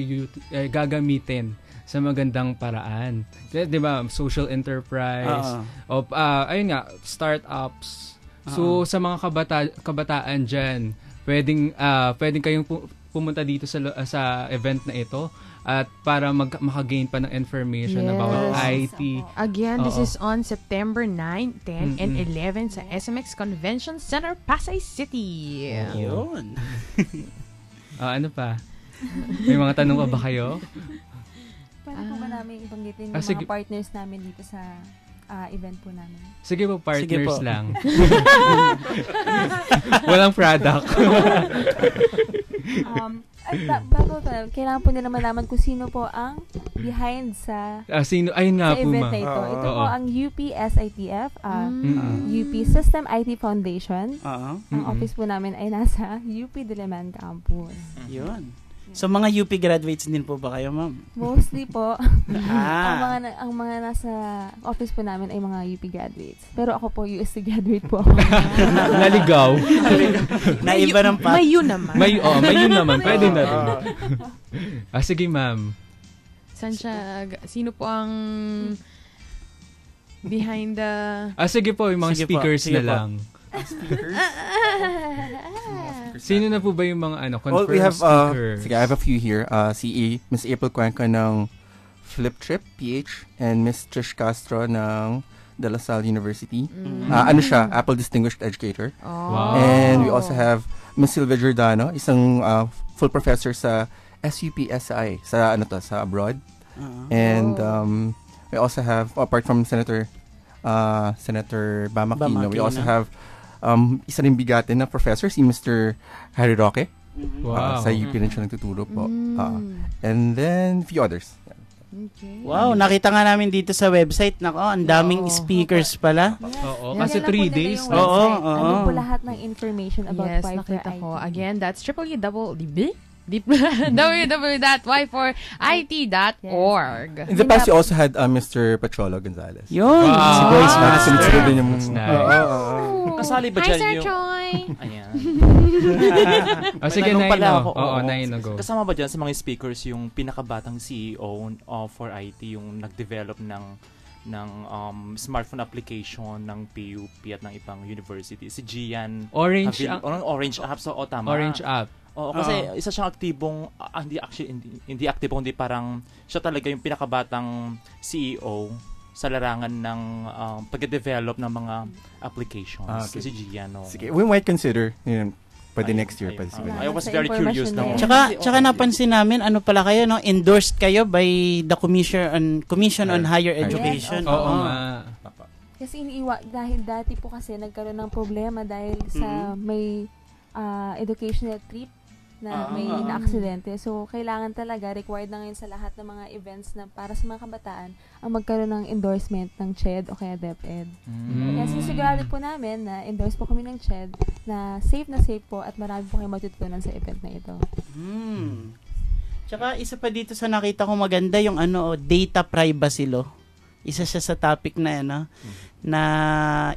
gagamitin sa magandang paraan? Diba? Social enterprise, ayun nga, startups. So, sa mga kabataan dyan, pwedeng kayong pumunta dito sa event na ito at para makagain pa ng information about IT. Again, this is on September 9, 10, and 11 sa SMX Convention Center, Pasay City. Yun. Ano pa? May mga tanong pa ba kayo? Pwede po ba namin ibanggitin yung mga partners namin dito sa event po namin? Sige po, partners lang. Walang product. Bago pa, kailangan po nila malaman kung sino po ang behind sa ayun nga po, event na ito. Ito po ang UP SITF, UP System IT Foundation. Ang office po namin ay nasa UP Diliman Campus. Yun. So, mga UP graduates din po ba kayo, ma'am? Mostly po. Ang mga nasa office po namin ay mga UP graduates. Pero ako po, UST graduate po ako. Naligaw. Naiba ng pa. May yun naman. May yun naman. Pwede na rin. Sige, ma'am. Sino po ang behind the... Sige po, yung mga speakers na lang. Sino na po ba yung mga confirmed speakers? Sige, I have a few here. Si Miss April Cuenca ng Flip Trip, PH, and Miss Trish Castro ng De La Salle University. Apple Distinguished Educator. And we also have Miss Sylvia Giordano, isang full professor sa SUPSI, sa abroad. And we also have, apart from Senator Bam Aquino, we also have isa rin bigatin na professor, si Mr. Harry Roque. Sa UP rin siya nagtuturo po. And then, few others. Okay. Wow, nakita nga namin dito sa website. Ang daming speakers pala. Kasi 3 days. Ano po lahat ng information about Wi-Fi IT. Again, that's www.y4it.org. In the past, you also had Mr. Pacholo Gonzalez. Yun. Si Boyce. Sunod-sunod din yung... Kasali ba Hi, dyan Sir yung... Troy! Ayan. Sige, Naino. Oo, Naino, go. Kasama ba dyan sa mga speakers yung pinakabatang CEO for IT, yung nag-develop ng smartphone application ng PUP at ng ibang university? Si Gian Orange App. So, tama. Orange App. Oo, kasi isa siyang aktibong, hindi aktibo, hindi parang, siya talaga yung pinakabatang CEO sa larangan ng pag-develop ng mga applications. Okay. Si Gian, no? Sige, we might consider, pwede next year. I was very curious na. Tsaka napansin namin, ano pala kayo, no? Endorsed kayo by the Commission on Higher Education. Yes, oo nga. Kasi dahil dati po kasi nagkaroon ng problema dahil sa may educational trip na may na-aksidente. So, kailangan talaga, required na ngayon sa lahat ng mga events na para sa mga kabataan, ang magkaroon ng endorsement ng CHED o kaya DepEd. Kaya sinisigurado po namin na endorse po kami ng CHED na safe po at marami po kayo matutunan sa event na ito. Tsaka isa pa dito sa nakita ko maganda yung data privacy law. Isa siya sa topic na na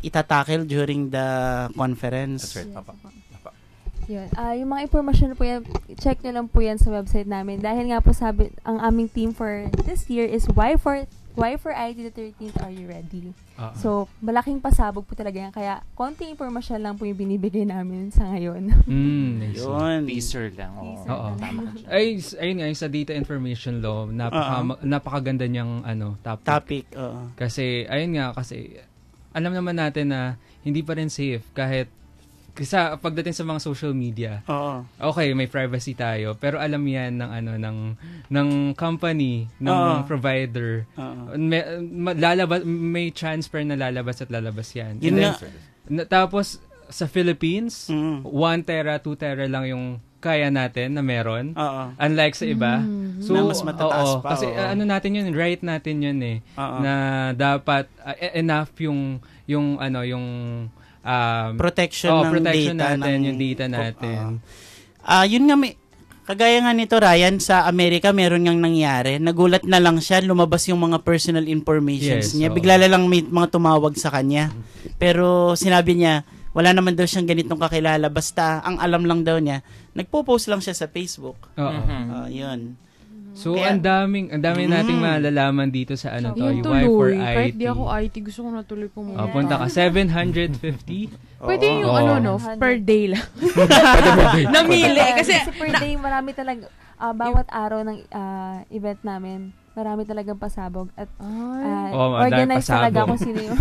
itatackle during the conference. That's right, Papa. Yun. Yung mga impormasyon po yan, check nyo lang po yan sa website namin. Dahil nga po sabi, ang aming theme for this year is Why for IT the 13th, are you ready? So, malaking pasabog po talaga yan. Kaya, konting impormasyon lang po yung binibigay namin sa ngayon. Yun. Teaser lang. Oo. Ayun nga, sa data information law, napakaganda niyang topic. Kasi, alam naman natin na hindi pa rin safe kahit pagdating sa mga social media. Okay, may privacy tayo, pero alam yan ng company, ng provider. May transfer na lalabas at lalabas yan. Tapos sa Philippines, 1 tera, 2 tera lang yung kaya natin na meron. Unlike sa iba. So, na mas matataas pa. Kasi natin yun, right natin yun na dapat enough yung protection ng data natin, yung data natin. Yun nga, kagaya nga nito, Ryan, sa Amerika meron ngang nangyari. Nagulat na lang siya, lumabas yung mga personal informations niya. Bigla lang may mga tumawag sa kanya. Pero sinabi niya, wala naman daw siyang ganitong kakilala. Basta, ang alam lang daw niya, nagpo-post lang siya sa Facebook. Yun. So, ang daming nating malalaman dito sa yung Why for IT. Kahit di ako IT, gusto ko natuloy pumunta. Punta ka, 750. Pwede yung per day lang. Namili. Kasi per day, marami talaga, bawat araw ng event namin, marami talagang pasabog. At organized talaga kung sino yung...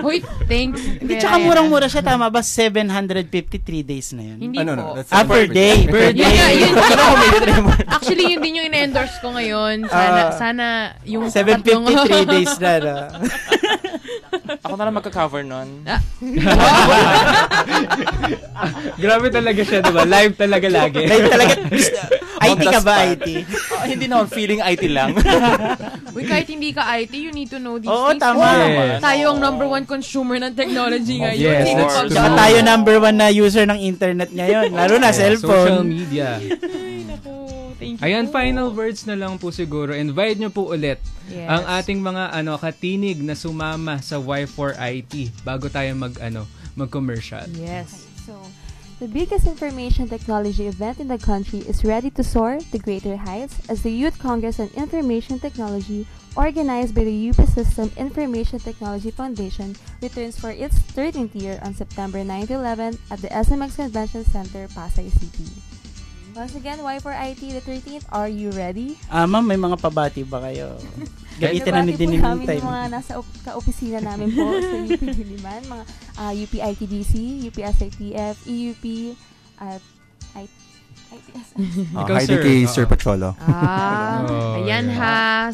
Uy, thanks. Tsaka murang-mura siya, tama ba? 753 days na yun. Hindi po. Per day. Per day. Actually, yun din yung ina-endorse ko ngayon. Sana yung 753 days na. Ako na lang magka-cover nun. Grabe talaga siya, diba? Live talaga lagi. Live talaga. IT ka ba, IT? Hindi naman, feeling IT lang. Uy, kahit hindi ka IT, you need to know these Oo, things. tama. Tayo ang number 1 consumer ng technology ngayon. Yes, that's true. Tsaka tayo number 1 na user ng internet ngayon. Lalo na cellphone. Social media. Ayan, final words na lang po siguro. Invite nyo po ulit ang ating mga katinig na sumama sa Y4IT bago tayo mag-commercial. Yes. So, the biggest information technology event in the country is ready to soar to greater heights as the Youth Congress on Information Technology, organized by the UP System Information Technology Foundation, returns for its 13th year on September 9-11 at the SMX Convention Center, Pasay City. Once again, Y4IT the 13th, are you ready? Ma'am, may mga pabati ba kayo? Gamitin na din yung time. Mga nasa ka-opisina namin po sa UP Diliman, mga UP ITDC, UP SITF, EUP, at Hi kay Sir Pacholo. Ayan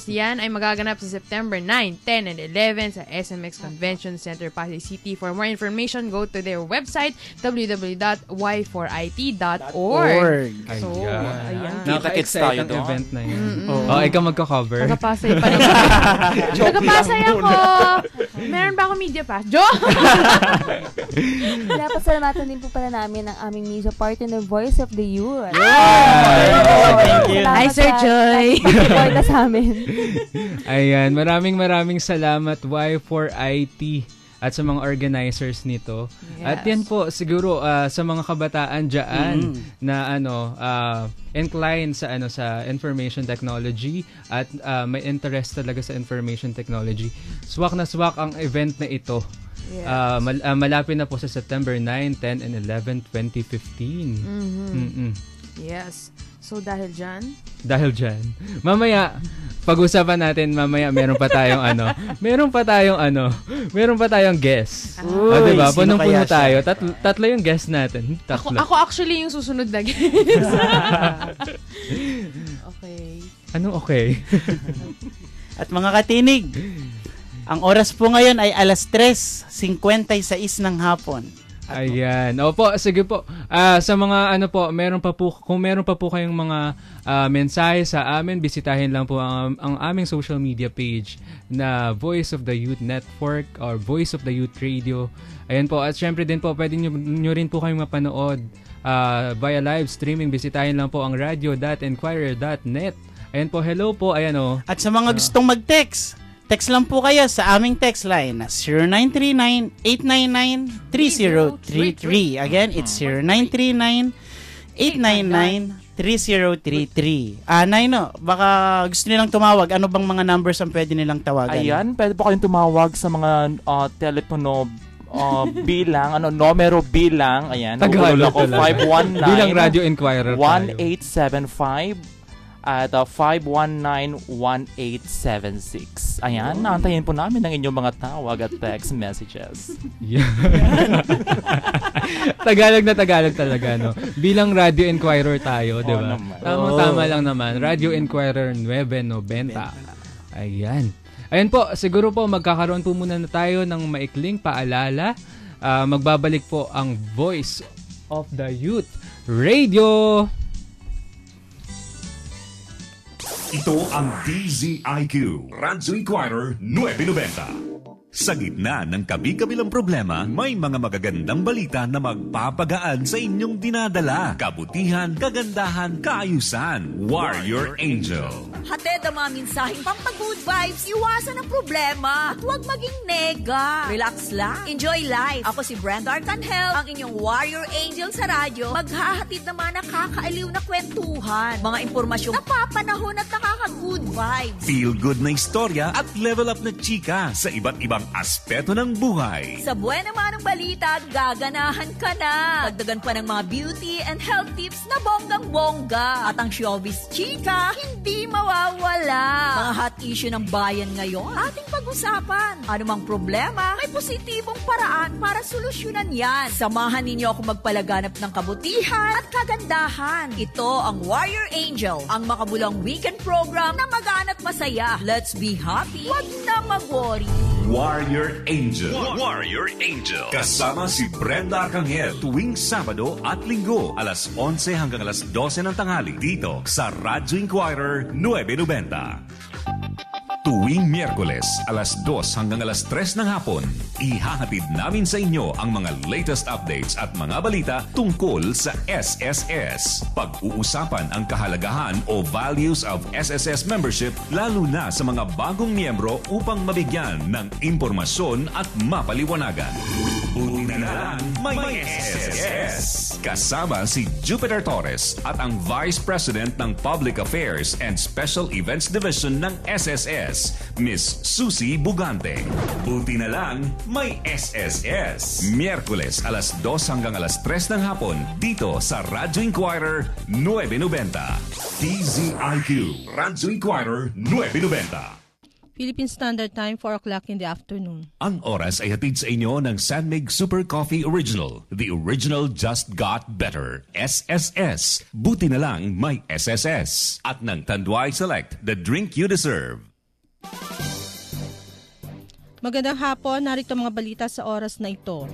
yan ay magaganap sa September 9, 10, and 11 sa SMX Convention Center, Pasay City. For more information, go to their website, www.y4it.org. So, ayan. Kita-kits tayo doon. Event na yun. Ikaw magka-cover. Nagapasay pa rin. Nagapasay ako. Meron ba ako media pass? Pinapasalamatan din po pala namin ang aming media partner, Voice of the Youth. Youth. Thank you. Hi, Sir Joy. Pag-support sa amin. Ayan, maraming salamat Y4IT at sa mga organizers nito. Yes. At yan po siguro sa mga kabataan diyan na inclined sa sa information technology at may interest talaga sa information technology. Swak na swak ang event na ito. Yes. Malapit na po sa September 9, 10 and 11, 2015. Yes. So dahil dyan, mamaya pag-usapan natin, meron pa tayong guest. Diba? Punong-puno tayo. Tatlo yung guest natin. Ako actually yung susunod na guest. Okay. Anong okay? At mga katinig, ang oras po ngayon ay 3:56 ng hapon. Ayan. Opo, sige po. Sa mga kung meron pa po kayong mga mensahe sa amin, bisitahin lang po ang aming social media page na Voice of the Youth Network or Voice of the Youth Radio. Ayan po. At syempre din po, pwede nyo rin po kayong mapanood via live streaming. Bisitahin lang po ang radio.enquirer.net. Ayan po, hello po. Ayan o. At sa mga gustong mag-text, text lang po kayo sa aming text line na 0939-899-3033. Again, it's 0939-899-3033. Naino, baka gusto nilang tumawag. Ano bang mga numbers ang pwede nilang tawagan? Ayan, pwede po kayong tumawag sa mga telepono bilang, numero bilang. Ayan, Tagalog ako, 519 bilang Radio Enquirer 1875 at 519-1876. Ayan, naantayin po namin ang inyong mga tawag at text messages. Tagalog na Tagalog talaga, no? Bilang Radio Enquirer tayo, di ba? Tama lang naman. Radio Enquirer 990. Ayan. Ayan po, siguro po magkakaroon po muna na tayo ng maikling paalala. Magbabalik po ang Voice of the Youth Radio. Ito ang DZIQ, Radyo Inquirer 990. Sa gitna ng kabi-kabilang problema, may mga magagandang balita na magpapagaan sa inyong dinadala. Kabutihan, kagandahan, kaayusan. Warrior Angel. Hatid ang mga mensaheng pampag-good vibes, iwasan ang problema, at huwag maging nega. Relax lang, enjoy life. Ako si Brenda Arcangel, ang inyong Warrior Angel sa radyo. Maghahatid ng mga nakakaaliw na kwentuhan, mga impormasyong napapanahon at nakaka-good vibes. Feel good na istorya at level up na chika sa iba't ibang aspeto ng buhay. Sa buwan naman ng balita, gaganahan ka na. Dagdagan pa ng mga beauty and health tips na bonggang-bongga. At ang showbiz chika, hindi mawawala. Mga hot issue ng bayan ngayon, ating pag-usapan. Ano mang problema, may positibong paraan para solusyonan yan. Samahan ninyo ako magpalaganap ng kabutihan at kagandahan. Ito ang Warrior Angel, ang makabulang weekend program na magaan at masaya. Let's be happy, wag na mag-worry. Warrior Angel. Warrior Angel. Kasama si Brenda Arcangel tuwing Sabado at Linggo, alas 11 hanggang alas 12 ng tanghali dito sa Radyo Inquirer 990. Tuwing Miyerkules, alas 2 hanggang alas 3 ng hapon, ihahatid namin sa inyo ang mga latest updates at mga balita tungkol sa SSS. Pag-uusapan ang kahalagahan o values of SSS membership, lalo na sa mga bagong miyembro upang mabigyan ng impormasyon at mapaliwanagan. Buti na lang, may SSS. Kasama si Jupiter Torres at ang Vice President ng Public Affairs and Special Events Division ng SSS, Miss Susie Bugante. Buti na lang, may SSS. Miyerkules, alas 2 hanggang alas 3 ng hapon, dito sa Radyo Inquirer 990. DZIQ, Radyo Inquirer 990. Philippine Standard Time, 4 o'clock in the afternoon. Ang oras ay hatid sa inyo ng San Mig Super Coffee Original. The original just got better. SSS. Buti na lang may SSS. At ng Tanduay Select, the drink you deserve. Magandang hapon, narito mga balita sa oras na ito.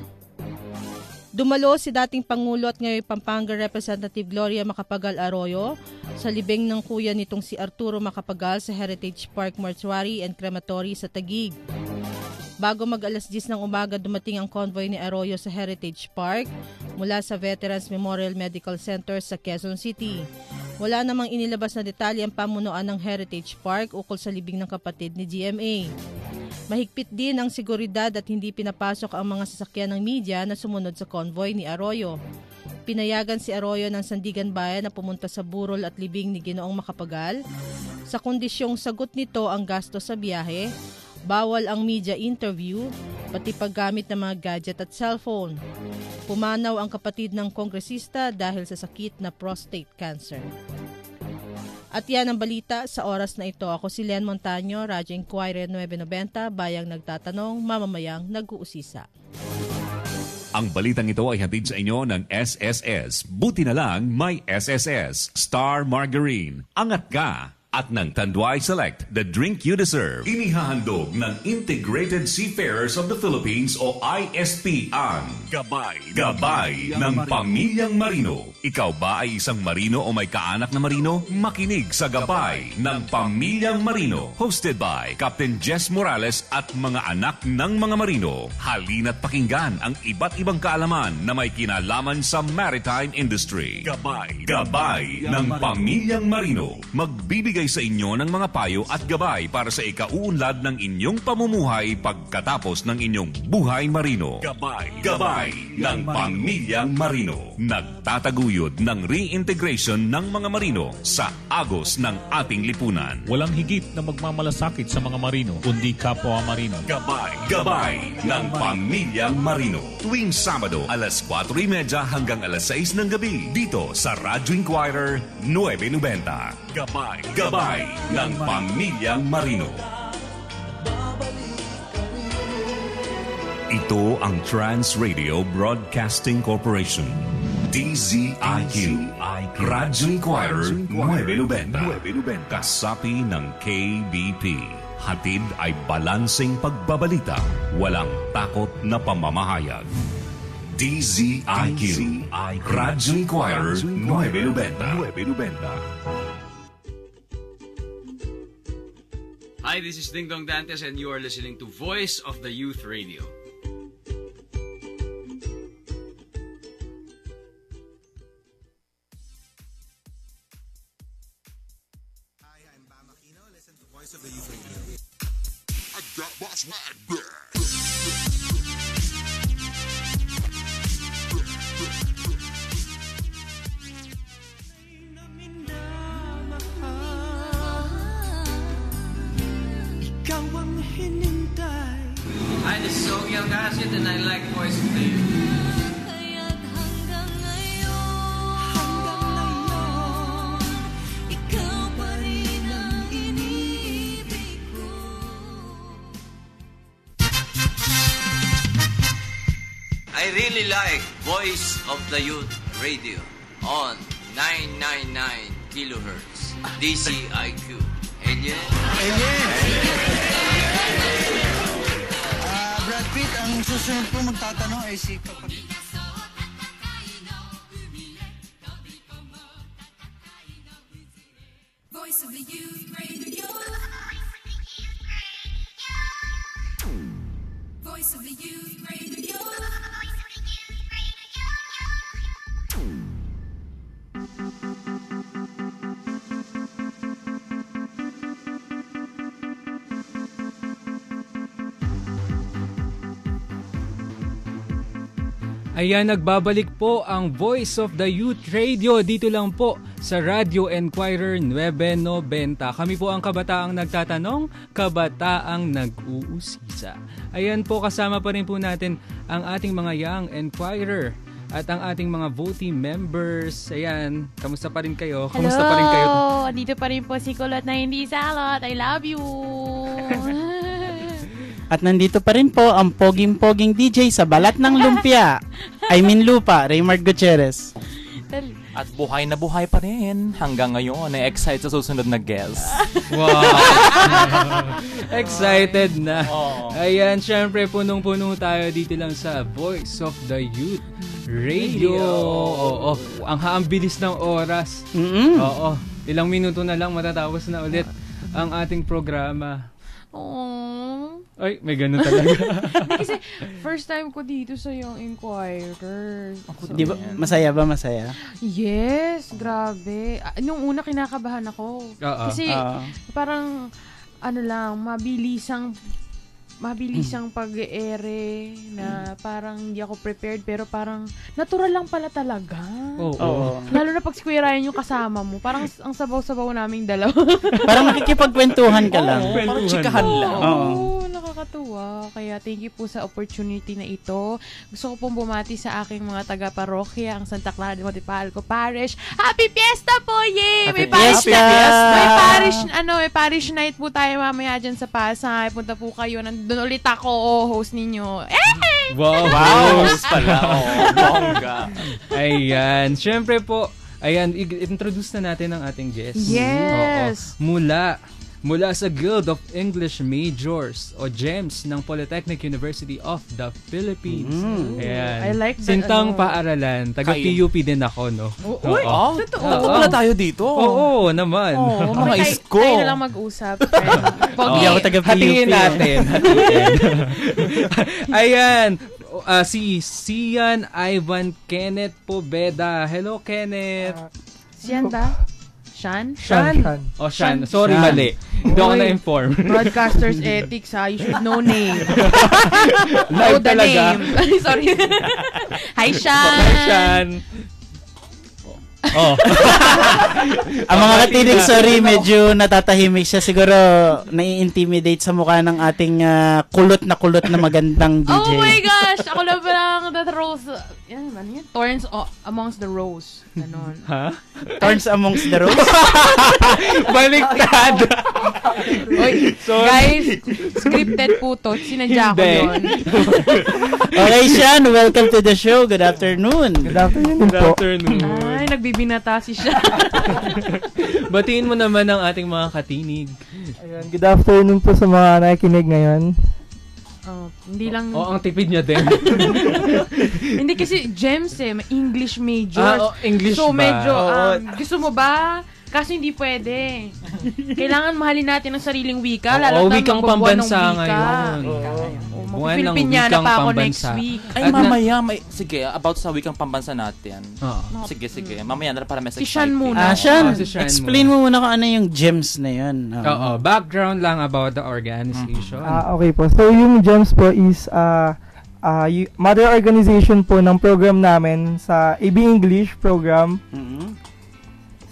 Dumalo si dating Pangulo at ngayon Pampanga Representative Gloria Macapagal Arroyo sa libing ng kuya nitong si Arturo Macapagal sa Heritage Park Mortuary and Crematory sa Taguig. Bago mag alas 10 ng umaga dumating ang convoy ni Arroyo sa Heritage Park mula sa Veterans Memorial Medical Center sa Quezon City. Wala namang inilabas na detalye ang pamunuan ng Heritage Park ukol sa libing ng kapatid ni GMA. Mahigpit din ang seguridad at hindi pinapasok ang mga sasakyan ng media na sumunod sa convoy ni Arroyo. Pinayagan si Arroyo ng Sandigan Bayan na pumunta sa burol at libing ni Ginoong Macapagal. Sa kondisyong sagot nito ang gasto sa biyahe, bawal ang media interview, pati paggamit ng mga gadget at cellphone. Pumanaw ang kapatid ng kongresista dahil sa sakit na prostate cancer. At yan ang balita sa oras na ito. Ako si Len Montaño, Radyo Inquirer 990, bayang nagtatanong, mamamayang nag-uusisa. Ang balitang ito ay hatid sa inyo ng SSS. Buti na lang may SSS Star Margarine. Angat ka! At ng Tanduay Select, the drink you deserve. Inihahandog ng Integrated Seafarers of the Philippines o ISP ang Gabay ng Pamilyang Marino. Ikaw ba ay isang marino o may kaanak na marino? Makinig sa Gabay ng Pamilyang Marino. Hosted by Captain Jess Morales at mga anak ng mga marino. Halina't pakinggan ang iba't ibang kaalaman na may kinalaman sa maritime industry. Gabay ng Pamilyang Marino. Magbibigay sa inyo ng mga payo at gabay para sa ikauunlad ng inyong pamumuhay pagkatapos ng inyong buhay marino. Gabay ng Pamilyang Marino. Nagtataguyod ng reintegration ng mga marino sa agos ng ating lipunan. Walang higit na magmamalasakit sa mga marino, kundi kapwa marino. Gabay ng Pamilyang Marino. Tuwing Sabado, alas 4:30 hanggang alas 6 ng gabi. Dito sa Radyo Inquirer 990. Gabay ng Pamilyang Marino. Ito ang Trans Radio Broadcasting Corporation. DZIQ. Radyo Inquirer 990. Kasapi ng KBP. Hatid ay balanseng pagbabalita. Walang takot na pamamahayag. DZIQ. Radyo Inquirer 990. Hi, this is Ding Dong Dantes and you are listening to Voice of the Youth Radio. Hi, I'm Bam Aquino. Listen to Voice of the Youth Radio. I got my swag back. Hi, this is Ogie Alcacid and I like Voice of the Youth. I really like Voice of the Youth Radio on 999 kilohertz DCIQ. Alien? Brad Pitt, ang susunod po magtatanong ay si kapatid. Voice of the Youth Radio. Voice of the Youth Radio. Ayan, nagbabalik po ang Voice of the Youth Radio dito lang po sa Radio Inquirer 990. Kami po ang kabataang nagtatanong, kabataang nag-uusisa. Ayan po, kasama pa rin po natin ang ating mga Young Inquirer at ang ating mga voting members. Ayan, kamusta pa rin kayo? Kamusta pa rin kayo? Hello! Andito pa rin po si Kulot na hindi salot. I love you! At nandito pa rin po ang poging-poging DJ sa balat ng lumpia. I mean lupa, Raymart Gutierrez. At buhay na buhay pa rin hanggang ngayon. Na-excite sa susunod na guest. Wow! Excited na. Oh. Ayan, syempre punong-puno tayo dito lang sa Voice of the Youth Radio. Oo. Ang bilis ng oras. Oo. Ilang minuto na lang matatapos na ulit ang ating programa. Oh. Ay, may ganun talaga. Kasi first time ko dito sa Young Inquirer. So, Di ba, masaya ba? Masaya? Yes, grabe. Nung una kinakabahan ako. Kasi parang mabilisang pag-ere na parang hindi ako prepared pero parang natural lang pala talaga. Oo. Lalo na pag si Kuya Ryan yung kasama mo. Parang ang sabaw-sabaw naming dalawa. Parang nakikipagkwentuhan ka lang. Parang chikahan lang. Oo, nakakatuwa. Kaya thank you po sa opportunity na ito. Gusto ko pong bumati sa aking mga taga-parokya, ang Santa Clara de Montipalco Parish. Happy Fiesta po! Yay! May parish may parish night po tayo mamaya dyan sa Pasay. Punta po kayo. Doon ulit ako, host ninyo. Wow! Host pala. Bongga. Ayan. Siyempre po, ayan, introduce na natin ang ating guest. Yes! Mula sa Guild of English Majors o GEMS ng Polytechnic University of the Philippines. Ayan. I like that. Sintang paaralan. Taga-PUP din ako, no? Uy, totoo. Wala tayo dito. Oo, naman. Mga isko. Tayo na lang mag-usap. Hindi ako taga-PUP. Hatiin natin. Ayan. Si Sian Ivan Kenneth Pobeda. Hello, Kenneth. Sian ba? Shan? Oh, Shan. Sorry, mali. Hindi ako na-inform. Broadcaster's ethics, ha? You should know name. Live know the talaga. name. Sorry. Hi, Shan! Hi, Shan. Ang mga katinig, sorry, medyo natatahimik siya. Siguro nai-intimidate sa mukha ng ating kulot na magandang DJ. Oh my gosh! Ako lang parang the rose. Yan, ano yan? Thorns amongst the rose. Ganon. Ha? Thorns amongst the rose? Baliktad! Oy, guys, scripted po to. Sinadya ko yun. Okay, Sean, welcome to the show. Good afternoon. Good afternoon po. Ay, nagbibinata si siya. Batiin mo naman ang ating mga katinig. Ayun, good afternoon po sa mga nakikinig ngayon. Hindi lang... ang tipid niya din. Hindi kasi GEMS English majors. English so, ba? medyo, gusto mo ba? Kaso hindi pwede. Kailangan mahalin natin ang sariling wika. Lalo na wikang magbubuan ng pambansa wika. ngayon. Buwan ng wikang pa ako next week. Ay, mamaya, sige, about sa wikang pambansa natin. Sige. Mamaya na para message. Si Sean muna. Sean, explain mo muna kung ano yung GEMS na yun. Background lang about the organization. Okay po. So, yung GEMS po is mother organization po ng program namin sa AB English program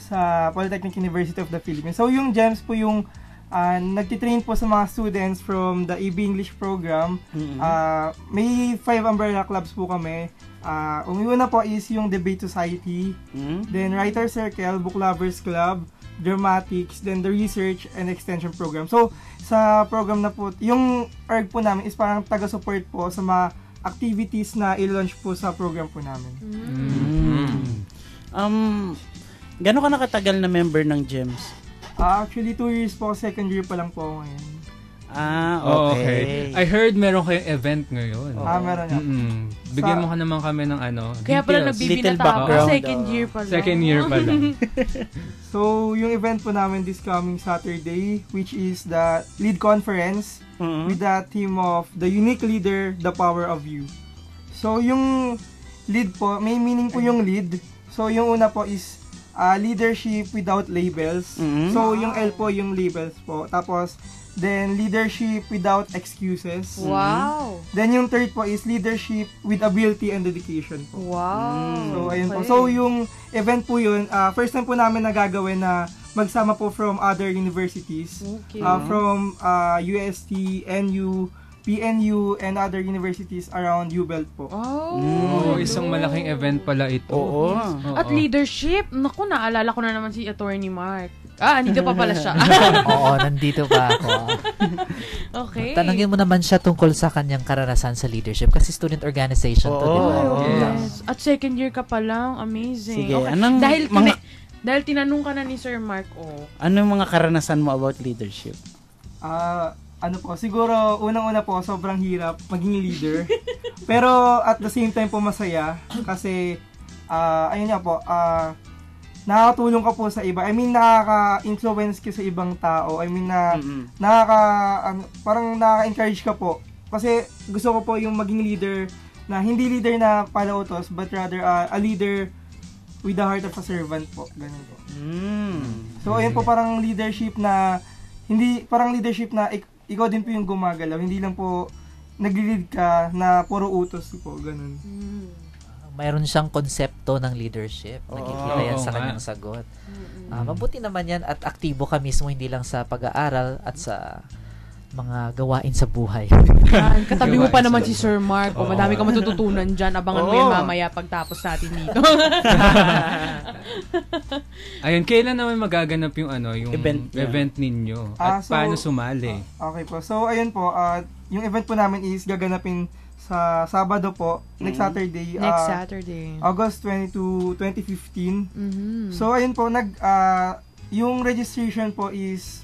sa Polytechnic University of the Philippines. So, yung GEMS po yung nagtitrain po sa mga students from the AB English program. May 5 umbrella clubs po kami. Una po is yung Debate Society, then Writer Circle, Book Lovers Club, Dramatics, then the Research and Extension Program. So, sa program na po, yung org po namin is parang taga-support po sa mga activities na i-launch po sa program po namin. Gano'n ka nakatagal na member ng GEMS? Actually, 2 years po. Second year pa lang po ako ngayon. Okay. I heard meron kayong event ngayon. Meron nga. Bigyan mo ka naman kami ng Kaya pala nagbibinata ako. Second year pa lang. Second year pa lang. So, yung event po namin this coming Saturday, which is the lead conference with the theme of The Unique Leader, The Power of You. So, yung lead po, may meaning po yung lead. So, yung una po is leadership without labels. So, yung L po yung labels po. Tapos, then leadership without excuses. Wow! Then yung third po is leadership with ability and dedication po. Wow! So, ayun po. So, yung event po yun, first time po namin nagagawin na magsama po from other universities. Okay. From UST, NU, PNU, and other universities around UBELT po. Isang malaking event pala ito. At leadership, naku, naalala ko na naman si Attorney Mark. Nandito pa pala siya. Oo, nandito pa ako. Okay. Tanungin mo naman siya tungkol sa kanyang karanasan sa leadership kasi student organization to, di ba? Yes. At second year ka pa lang, amazing. Sige, Okay. Dahil tinanong ka na ni Sir Mark, ano yung mga karanasan mo about leadership? Siguro, unang-una po, sobrang hirap maging leader. Pero, at the same time po, masaya. Kasi, ayun nga po, nakakatulong ka po sa iba. I mean, nakaka-influence ka sa ibang tao. I mean, parang nakaka-encourage ka po. Kasi gusto ko po yung maging leader na hindi leader na palautos, but rather a leader with the heart of a servant po. Ganun po. So, ayun po parang leadership na, ikaw din po yung gumagalaw. Hindi lang po nag-lead ka na puro utos po. Ganun. Mayroon siyang konsepto ng leadership. Nakikita yan sa kanyang sagot. Mabuti naman yan at aktibo ka mismo, hindi lang sa pag-aaral at sa mga gawain sa buhay. Katabi mo pa naman si Sir Mark. Madami ka matututunan dyan. Abangan mo yan mamaya pagtapos natin dito. Ayun, kailan naman magaganap yung yung event ninyo? At paano sumali? Okay po. So, ayun po. Yung event po namin is gaganapin sa Sabado po, next Saturday. August 22, 2015. So, ayun po, yung registration po is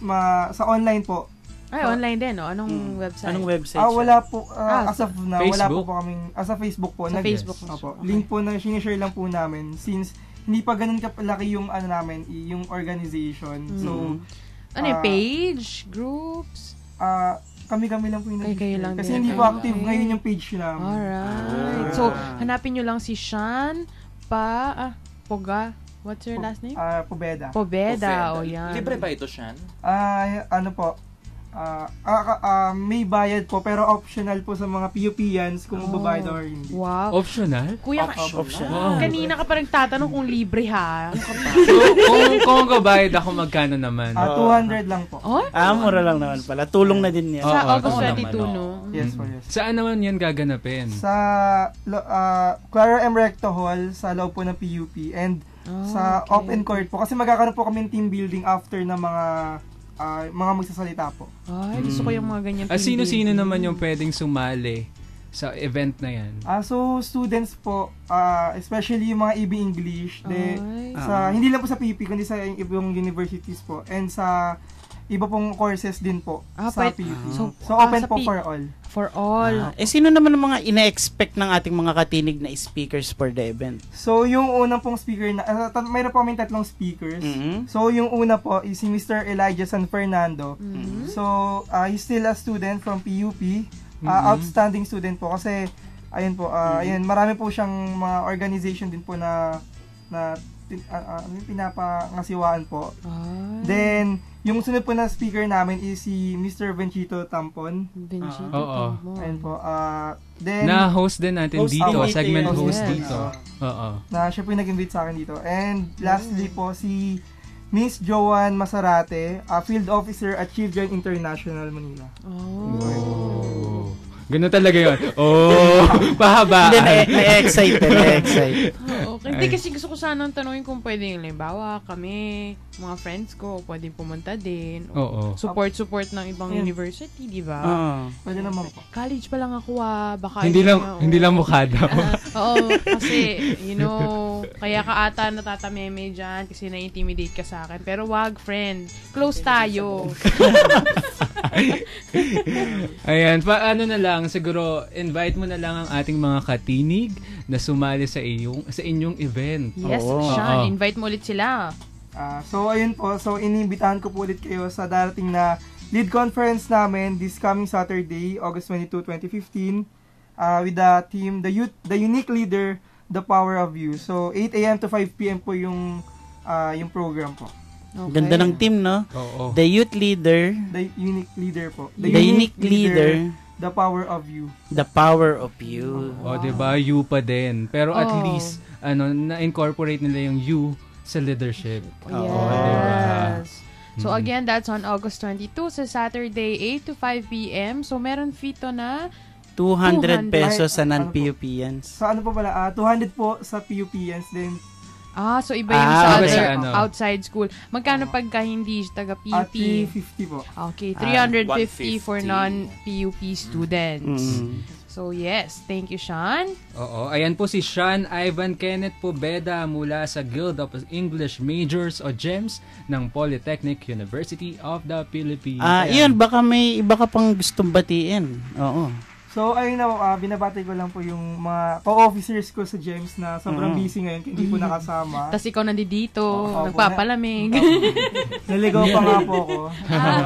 sa online po. Ay, online din, no? Anong website? Anong website? Wala po, as of now, wala Facebook? po kaming, sa Facebook po. Sa Facebook po. Okay. Link po na sinishare lang po namin since hindi pa ganun kalaki yung namin, yung organization. So, page? Groups? Kami-kami lang po yung kayo lang kasi din. hindi po active ngayon yung page namin. Alright. So, hanapin nyo lang si Sean Poga. What's your last name? Pobeda. O yan. Libre ba ito, Sean? Ano po? May bayad po pero optional po sa mga PUPians kung magbabayad or hindi. Wow. Optional? Kuya, optional. Kanina ka pa nagtatanong kung libre ha. So, kung magbabayad ako, magkano naman? 200 lang po. Mura lang naman pala. Tulong na din yan. Sa August 22, no? Yes po, yes. Saan naman yan gaganapin? Sa Clara M. Recto Hall sa loob po ng PUP and sa open court po. Kasi magkakaroon po kami ng team building after na mga magsasalita po. Ay, gusto ko yung mga ganyan. Sino-sino naman yung pwedeng sumali sa event na yan? So, students po, especially yung mga EB English, hindi lang po sa PUP, kundi sa ibang universities po, and sa iba pong courses din po sa PUP. So open po for all. For all. Sino naman ang mga ina-expect ng ating mga katinig na speakers for the event? So, yung unang pong speaker mayroon po kaming 3 speakers. So, yung una po is si Mr. Elijah San Fernando. So, he's still a student from PUP. Outstanding student po kasi, ayun po, marami po siyang mga organization din po na pinapangasiwaan po. Then, yung sunod po na speaker namin is si Mr. Benchito Tampon. Ayun po. Then, na-host din natin dito. Segment host dito. Siya po yung nag-invite sa akin dito. And lastly po, si Miss Joanne Masarate, Field Officer at Chief Joint International Manila. Ganun talaga yun. Pahaba. Na-excite. Hindi kasi gusto ko sanang tanungin kung pwede yung limbawa, kami, mga friends ko, pwede pumunta din. Support ng ibang university, di ba? Pwede naman po. College pa lang ako baka hindi lang mukha daw. Kasi, kaya ka ata natatameme dyan kasi na-intimidate ka sa akin. Pero wag, friend. Close tayo. Ayan, paano na lang, siguro invite mo na lang ang ating mga katinig na sumali sa inyong event. Yes, Sean, invite mo ulit sila. So ayun po, inimbitahan ko po ulit kayo sa darating na lead conference namin this coming Saturday, August 22, 2015, with the team, the unique leader, the power of you. So 8 a.m. to 5 p.m. po yung program po. Okay. Ganda ng team, no? The youth leader. The unique leader po. The unique leader. The power of you. The power of you. Diba? You pa din. Pero at least, na-incorporate nila yung you sa leadership. Yes. So again, that's on August 22 sa Saturday, 8 to 5 p.m. So meron fee to na 200 pesos sa non-PUPians. So ano po pala? 200 po sa PUPians din. So iba yung sa other outside school. Magkano pagka hindi taga PUP? 350 po. Okay, 350 for non-PUP students. So yes, thank you, Sean. Ayan po si Sean Ivan Kenneth Pobeda mula sa Guild of English Majors o GEMS ng Polytechnic University of the Philippines. Iyon, baka may iba ka pang gustong batiin. So, ayun na, binabati ko lang po yung mga co-officers ko sa GEMS na sobrang busy ngayon, hindi po nakasama. Tapos ikaw nandito, nagpapalamig. Naligaw pa nga po ako.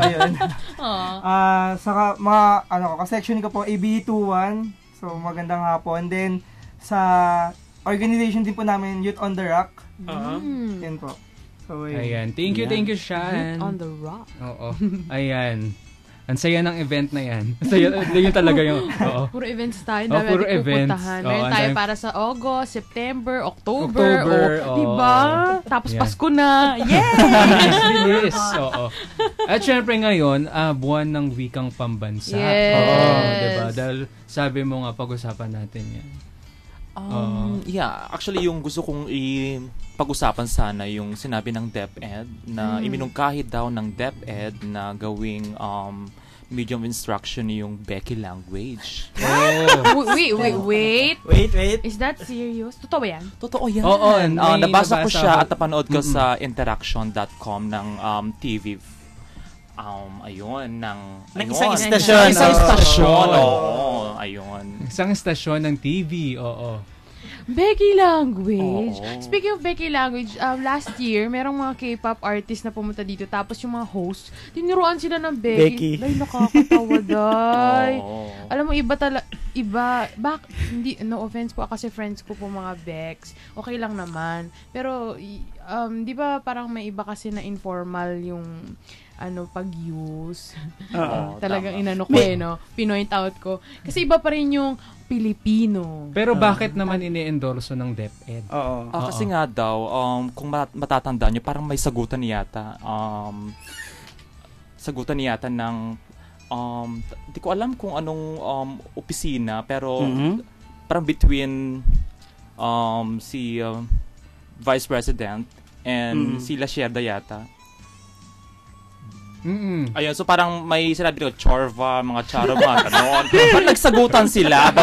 Ayun. Saka mga, ka-section ko po, AB21. So, magandang hapon. And then, sa organization din po namin, Youth on the Rock. Yan po. So, ayan. Thank you, Shan. Youth on the Rock. Oo. Ayan. Ang saya ng event na yan. Saya, yun talaga yung... Oo. Puro events tayo. Puro events. Meron tayo para sa August, September, October. Diba? Tapos Pasko na. Yay! Yes. Oo. At syempre ngayon, buwan ng wikang pambansa. Yes. Oo, diba? Dahil sabi mo nga, pag-usapan natin yan. Yeah, actually yung gusto kong pag-usapan sana yung sinabi ng DepEd na iminungkahi daw ng DepEd na gawing medium of instruction yung Becky language. Wait. Is that serious? Totoo ba yan? Totoo yan. Oo. Nabasa ko siya at napanood ko sa interaction.com ng TV. Isang istasyon. Oo. Ayun. Isang istasyon ng TV. Oo. Becky language. Speaking of Becky language, last year, merong mga K-pop artist na pumunta dito. Tapos yung mga host, tinuruan sila ng Becky. Day, nakakatawa, day. Alam mo, hindi, no offense po, kasi friends ko po mga Becks. Okay lang naman. Pero, di ba parang may iba kasi na informal yung pag-use. Talagang inano ko no? Pinoint out ko. Kasi iba pa rin yung Pilipino. Pero bakit naman ini-endorso ng DepEd? Kasi nga daw, kung matatandaan nyo, parang may sagutan niyata. Ng, di ko alam kung anong opisina, pero parang between si Vice President and si Lashierda yata. Ayun, so parang may sinabi ko, Chorva, mga Charo, mga ganon. Parang nagsagutan sila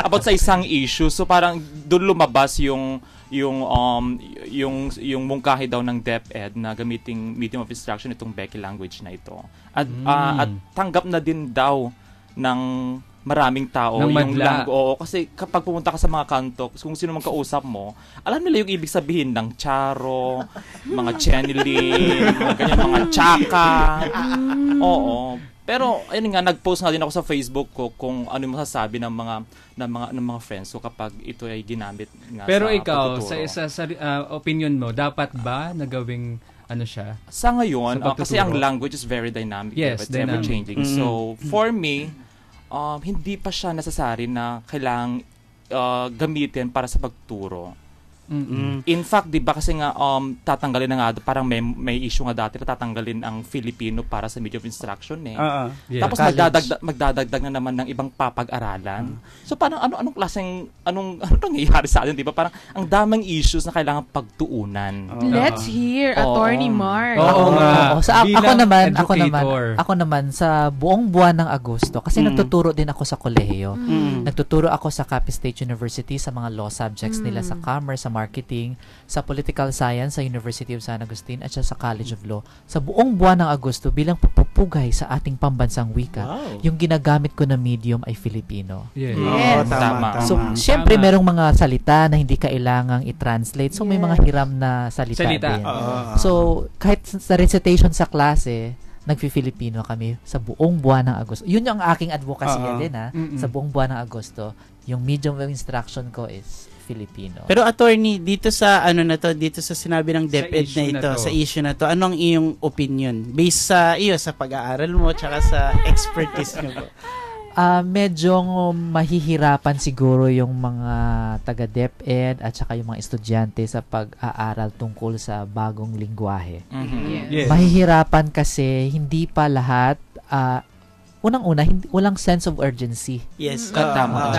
about sa isang issue. So parang doon lumabas yung mungkahi daw ng DepEd na gamiting medium of instruction itong Becky language na ito. At tanggap na din daw ng maraming tao yung kasi kapag pumunta ka sa mga kanto, kung sino man kausap mo, alam nila yung ibig sabihin ng charo, mga chenilin, mga ganyan, mga chaka. Oo. Pero ayun nga, nag-post nga din ako sa Facebook ko kung ano yung masasabi ng mga friends ko kapag ito ay ginamit nga. Pero sa ikaw, pagtuturo. sa opinion mo, dapat ba na gawing siya? Sa ngayon, kasi ang language is very dynamic. Yes, it's ever changing. So, for me, hindi pa siya necessary na kailangang gamitin para sa pagturo. In fact, di ba kasi nga tatanggalin na nga, parang may issue nga dati na tatanggalin ang Filipino para sa medium of instruction Tapos magdadagdag na naman ng ibang papag-aralan. So parang anong klaseng anong nangyayari sa atin, di ba? Parang ang daming issues na kailangan pagtuunan. Let's hear Attorney Mark. Ako naman sa buong buwan ng Agosto kasi nagtuturo din ako sa kolehiyo. Nagtuturo ako sa Capiz State University sa mga law subjects nila, sa commerce, sa marketing, sa political science sa University of San Agustin at sa College of Law. Sa buong buwan ng Agosto bilang pagpupugay sa ating pambansang wika, yung ginagamit ko na medium ay Filipino. Yes. Tama. So, syempre merong mga salita na hindi kailangang i-translate. So, may mga hiram na salita din. So, kahit sa recitation sa klase, nagfi-Filipino kami sa buong buwan ng Agosto. Yun yung aking advocacy din sa buong buwan ng Agosto. Yung medium of instruction ko is Filipino. Pero attorney, dito sa dito sa sinabi ng DepEd na ito, sa issue na to, anong iyong opinion based sa sa pag-aaral mo tsaka sa expertise mo? Medyo mahihirapan siguro yung mga taga DepEd at saka yung mga estudyante sa pag-aaral tungkol sa bagong lingwahe. Yes. Mahihirapan kasi hindi pa lahat unang-una walang sense of urgency. Yes. Tama.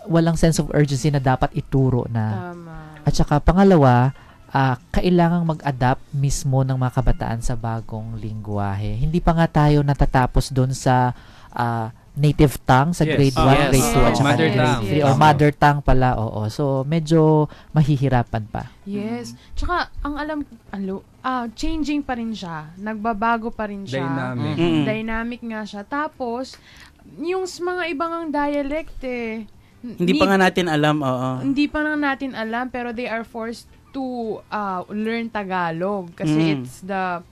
Walang sense of urgency na dapat ituro na. At saka pangalawa, kailangang mag-adapt mismo ng mga kabataan sa bagong lingwahe. Hindi pa nga tayo natatapos doon sa native tongue sa grade 1, grade 2 at saka grade 3 or mother tongue pala. So medyo mahihirapan pa. Yes. Tsaka ang changing pa rin siya. Nagbabago pa rin siya. Dynamic. Dynamic nga siya. Tapos yung mga ibang ang dialect eh. Hindi pa nga natin alam, oo. Hindi pa nga natin alam, pero they are forced to learn Tagalog kasi it's the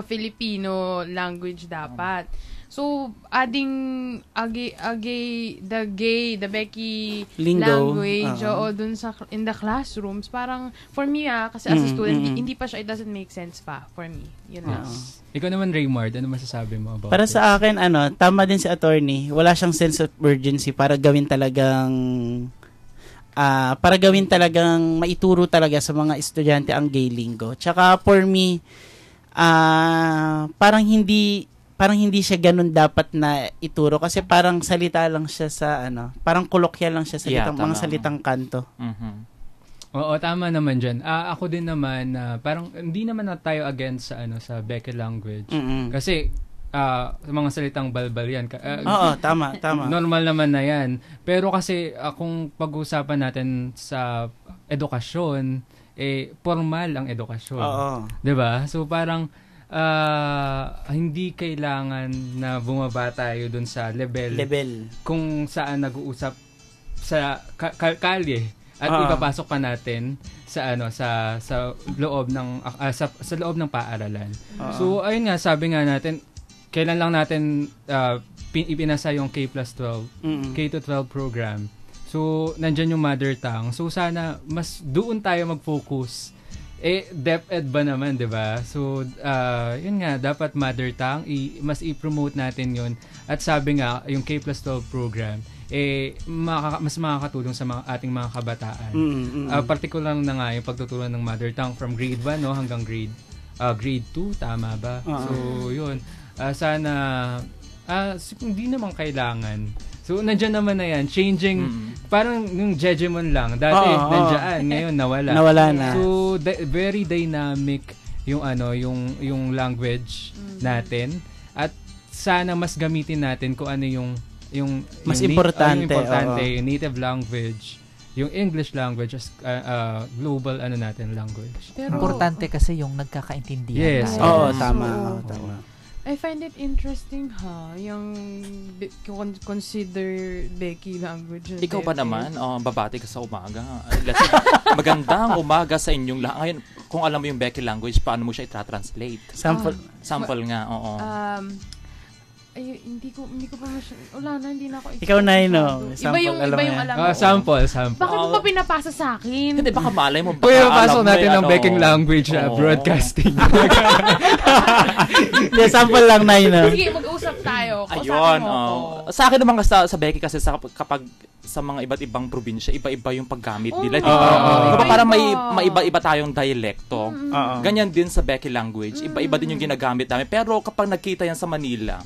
Filipino language dapat. So, adding the Becky Lingo. language dun in the classrooms, parang for me kasi as a student, hindi pa siya, it doesn't make sense pa for me. Yun lang. Ikaw naman, Raymard, ano masasabi mo about Para this? sa akin, tama din si attorney. Wala siyang sense of urgency para gawin talagang maituro talaga sa mga estudyante ang gay lingo. Tsaka for me, parang hindi siya ganun dapat na ituro kasi parang salita lang siya sa parang kolokyal lang siya sa mga salitang kanto. Oo, tama naman dyan. Ako din naman, parang hindi naman na tayo against sa Becky language. Kasi, sa mga salitang balbal yan. Oo, tama. Normal naman na yan. Pero kasi, kung pag-uusapan natin sa edukasyon, formal ang edukasyon. Oo. 'Di ba? So, parang, hindi kailangan na bumaba tayo dun sa level kung saan nag-uusap sa kalye at ipapasok pa natin sa sa loob ng sa loob ng paaralan. So ayun nga, sabi nga natin, kailan lang natin ipinasa yung K+12 K-12 program. So nandiyan yung mother tongue. So sana mas doon tayo mag-focus. DepEd ba naman, 'di ba? So yun nga, dapat mother tongue, mas i-promote natin 'yun. At sabi nga, yung K+12 program mas makakatulong sa ating mga kabataan. Particular na nga yung pagtuturuan ng mother tongue from grade 1 hanggang grade 2, tama ba? So yun, sana hindi naman kailangan. So nandiyan naman na yan, changing parang yung Jejemon lang dati nandiyan, ngayon nawala na. So very dynamic yung yung language natin, at sana mas gamitin natin kung ano yung mas importante, yung native language, yung English language as global language. Pero importante kasi yung nagkakaintindihan. Yes. Tama. I find it interesting yung consider Becky language. Ikaw pa naman, babati ka sa umaga. Magandang umaga sa inyong lahat. Ngayon, kung alam mo yung Becky language, paano mo siya i-translate? Sample nga, oo. Hindi ko pa hindi na ako. Ikaw na Iba yung alam mo. Sample. Bakit mo pa pinapasa sa akin? Hindi, baka malay mo. Pasok natin ng Becky language broadcasting. Sample lang na Sige, mag-usap tayo. Ayun. Sa akin naman sa Becky kasi kapag sa mga iba't ibang probinsya, iba-iba yung paggamit nila. Parang may iba-iba tayong dialekto. Ganyan din sa Becky language. Iba-iba din yung ginagamit namin. Pero kapag nagkita yan sa Manila,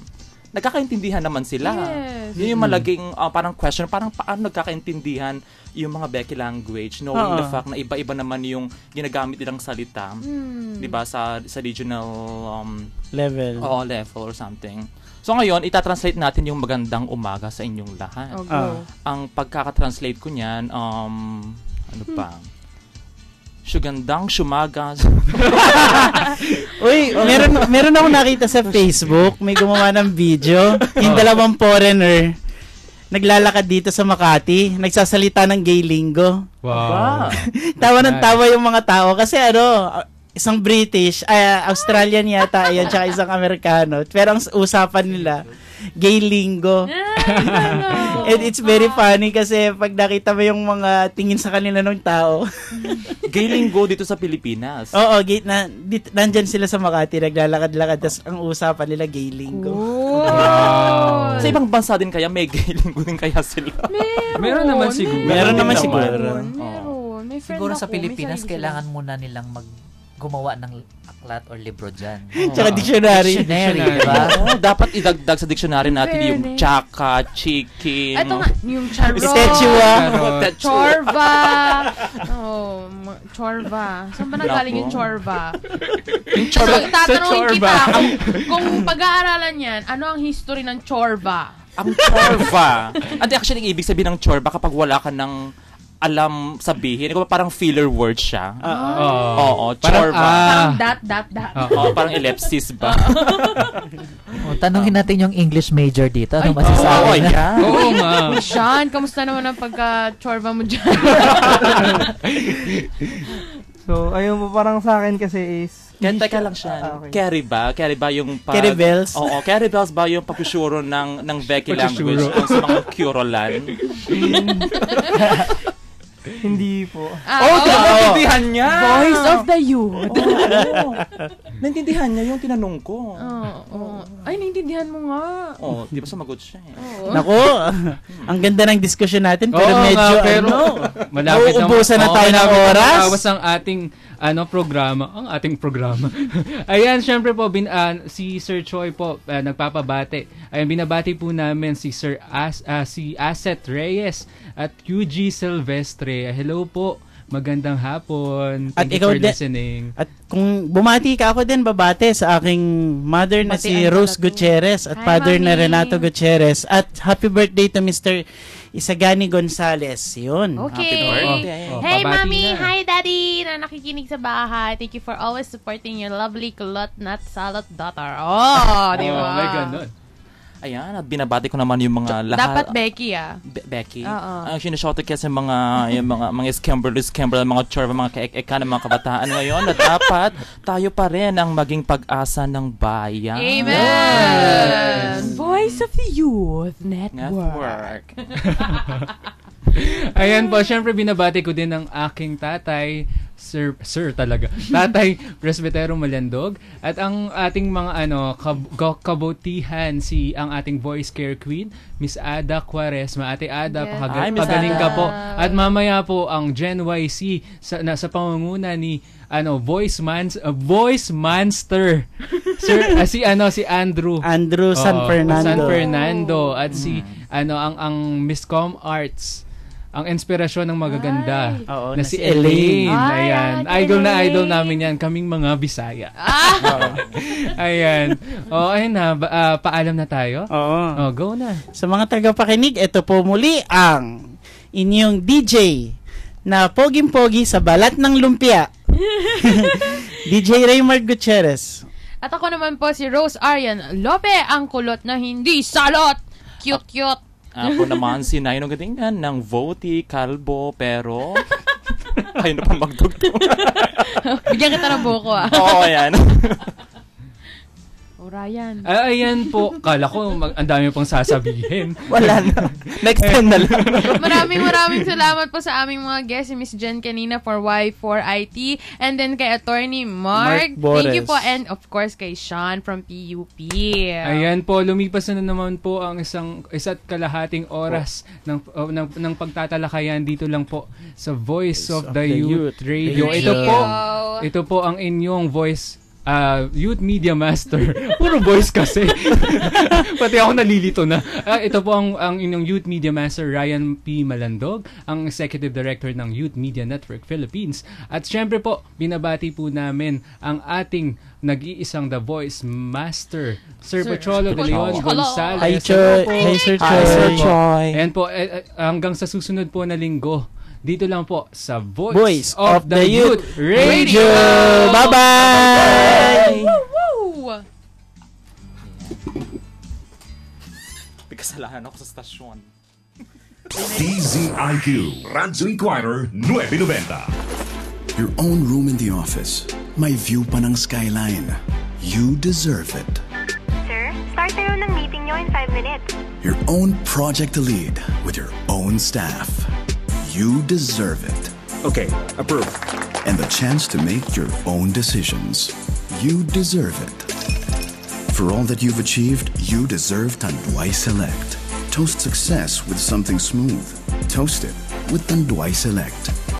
nagkakaintindihan naman sila. Yes. Yun yung malaging parang question, parang paano nagkakaintindihan yung mga Becky language, knowing the fact na iba-iba naman yung ginagamit nilang salita. 'Di ba, sa regional level or something. So ngayon, itatranslate natin yung magandang umaga sa inyong lahat. Ang pagkaka-translate ko niyan, ano pa? Sugandang sumaga. Uy, meron akong nakita sa Facebook, may gumawa ng video, yung dalawang foreigner naglalakad dito sa Makati, nagsasalita ng gay lingo. Wow. Tawa ng tawa yung mga tao kasi isang British, Australian yata, ayan, tsaka isang Amerikano. Pero ang usapan nila, gay lingo. And it's very funny kasi pag nakita mo yung mga tingin sa kanila ng tao. Gay lingo dito sa Pilipinas. Oo, nandyan sila sa Makati, naglalakad-lakad, tapos ang usapan nila gay lingo. Sa ibang bansa din kaya may gay lingo din kaya sila? Meron naman siguro. Meron naman siguro. Siguro sa Pilipinas, kailangan muna nilang gumawa ng aklat or libro dyan. Tsaka dictionary. Diba? Dapat idagdag sa dictionary natin yung tsaka, chicken. Ito nga, yung charot. Chorba. Chorba. Saan ba nagaling yung chorba? So, tatanungin kita, kung pag-aaralan yan, ano ang history ng chorba? Ang chorba. Actually, ibig sabihin ng chorba kapag wala ka ng alam sabihin. Parang filler word siya. Oo, Parang, chorba. Parang that. Oo, parang ellipsis ba? Tanungin natin yung English major dito. Ano masasabi niya? Oo nga. Sean, kamusta naman ang pagka-chorba mo dyan? So, ayun po, parang sa akin kasi is... Teka lang siya. Okay. Carry ba yung pag... Carry bells? Oo, carry bells ba yung pagsusuro ng Becky language kung sa mga Curolan? Hindi po. Naintindihan niya! Voice of the youth. Naintindihan niya yung tinanong ko. Ay, naintindihan mo nga. Di ba sumagot siya eh. Nako, ang ganda ng diskusyon natin pero medyo malapit nauubusan na tayo ng oras. Tapos ang ating programa. Ayan, syempre po si Sir Choi po nagpapabate. Ayan, binabati po namin si si Asset Reyes at QG Silvestre. Hello po. Magandang hapon. Thank you for listening. At kung bumati ka, ako din babate sa aking mother na si Rose Gutierrez at father na Renato Gutierrez. At happy birthday to Mr. Isagani Gonzales. Yun. Okay. Happy birthday. Hey, Mommy. Hi, Daddy. Na nakikinig sa bahay. Thank you for always supporting your lovely kulot nut salad daughter. Di ba? May ganun. Ayan, at binabati ko naman yung mga lahat. Dapat Becky Becky. Oo. Ang sinashoutout kasi yung mga scamber, mga chorba, mga kaek-eka ng mga kabataan ngayon na dapat tayo pa rin ang maging pag-asa ng bayan. Amen! Voice of the Youth Network. Ayan po, syempre binabati ko din ang aking tatay, Sir talaga. Tatay Presbytero Malandog at ang ating mga kabutihan ang ating voice care queen, Miss Ada Quaresma. Ate Ada, pagaling ka po. At mamaya po ang Gen YC sa pangunguna ni Voice Monster. Sir, si Andrew San Fernando at si ang Miss Com Arts. Ang inspirasyon ng magaganda na si Elaine. Ayan. Idol namin yan. Kaming mga Bisaya. Ayan. Ayun na. Paalam na tayo? Oo. Go na. Sa mga tagapakinig, ito po muli ang inyong DJ na poging-pogi sa balat ng lumpia. DJ Raymar Gutierrez. At ako naman po si Rose Arian Lope, ang kulot na hindi salot. Cute. Ako naman si Naino Gatingan ng Voti Calbo, pero kayo na pa magdugtong. Bigyan kita ng buko Oo, yan. Ryan. Ayan po. Kala ko ang dami pang sasabihin. Wala na. Next time na lang. Maraming salamat po sa aming mga guests, si Miss Jen kanina for Y4IT, and then kay Attorney Mark. Thank you po, and of course kay Sean from PUP. Ayan po, lumipas na naman po ang isa't kalahating oras ng pagtatalakayan dito lang po sa Voice of the Youth Radio. Ito po ang inyong voice Youth Media Master. Puro voice kasi. Pati ako nalilito na. Ito po ang inyong Youth Media Master, Ryan P. Malandog, ang Executive Director ng Youth Media Network Philippines. At syempre po, binabati po namin ang ating nag-iisang The Voice Master, Sir Pacholo de Leon Gonzalez. Hi, Sir Choi. Ayan po, hanggang sa susunod po na linggo, dito lang po sa Voice of the Youth Radio. Bye-bye! Woo! Kasalanan ako sa stasyon. DZIQ, Radyo Inquirer 990. Your own room in the office. May view pa ng skyline. You deserve it. Sir, start na ng meeting nyo in 5 minutes. Your own project to lead with your own staff. You deserve it. Okay, approved. And the chance to make your own decisions. You deserve it. For all that you've achieved, you deserve Tanduay Select. Toast success with something smooth. Toast it with Tanduay Select.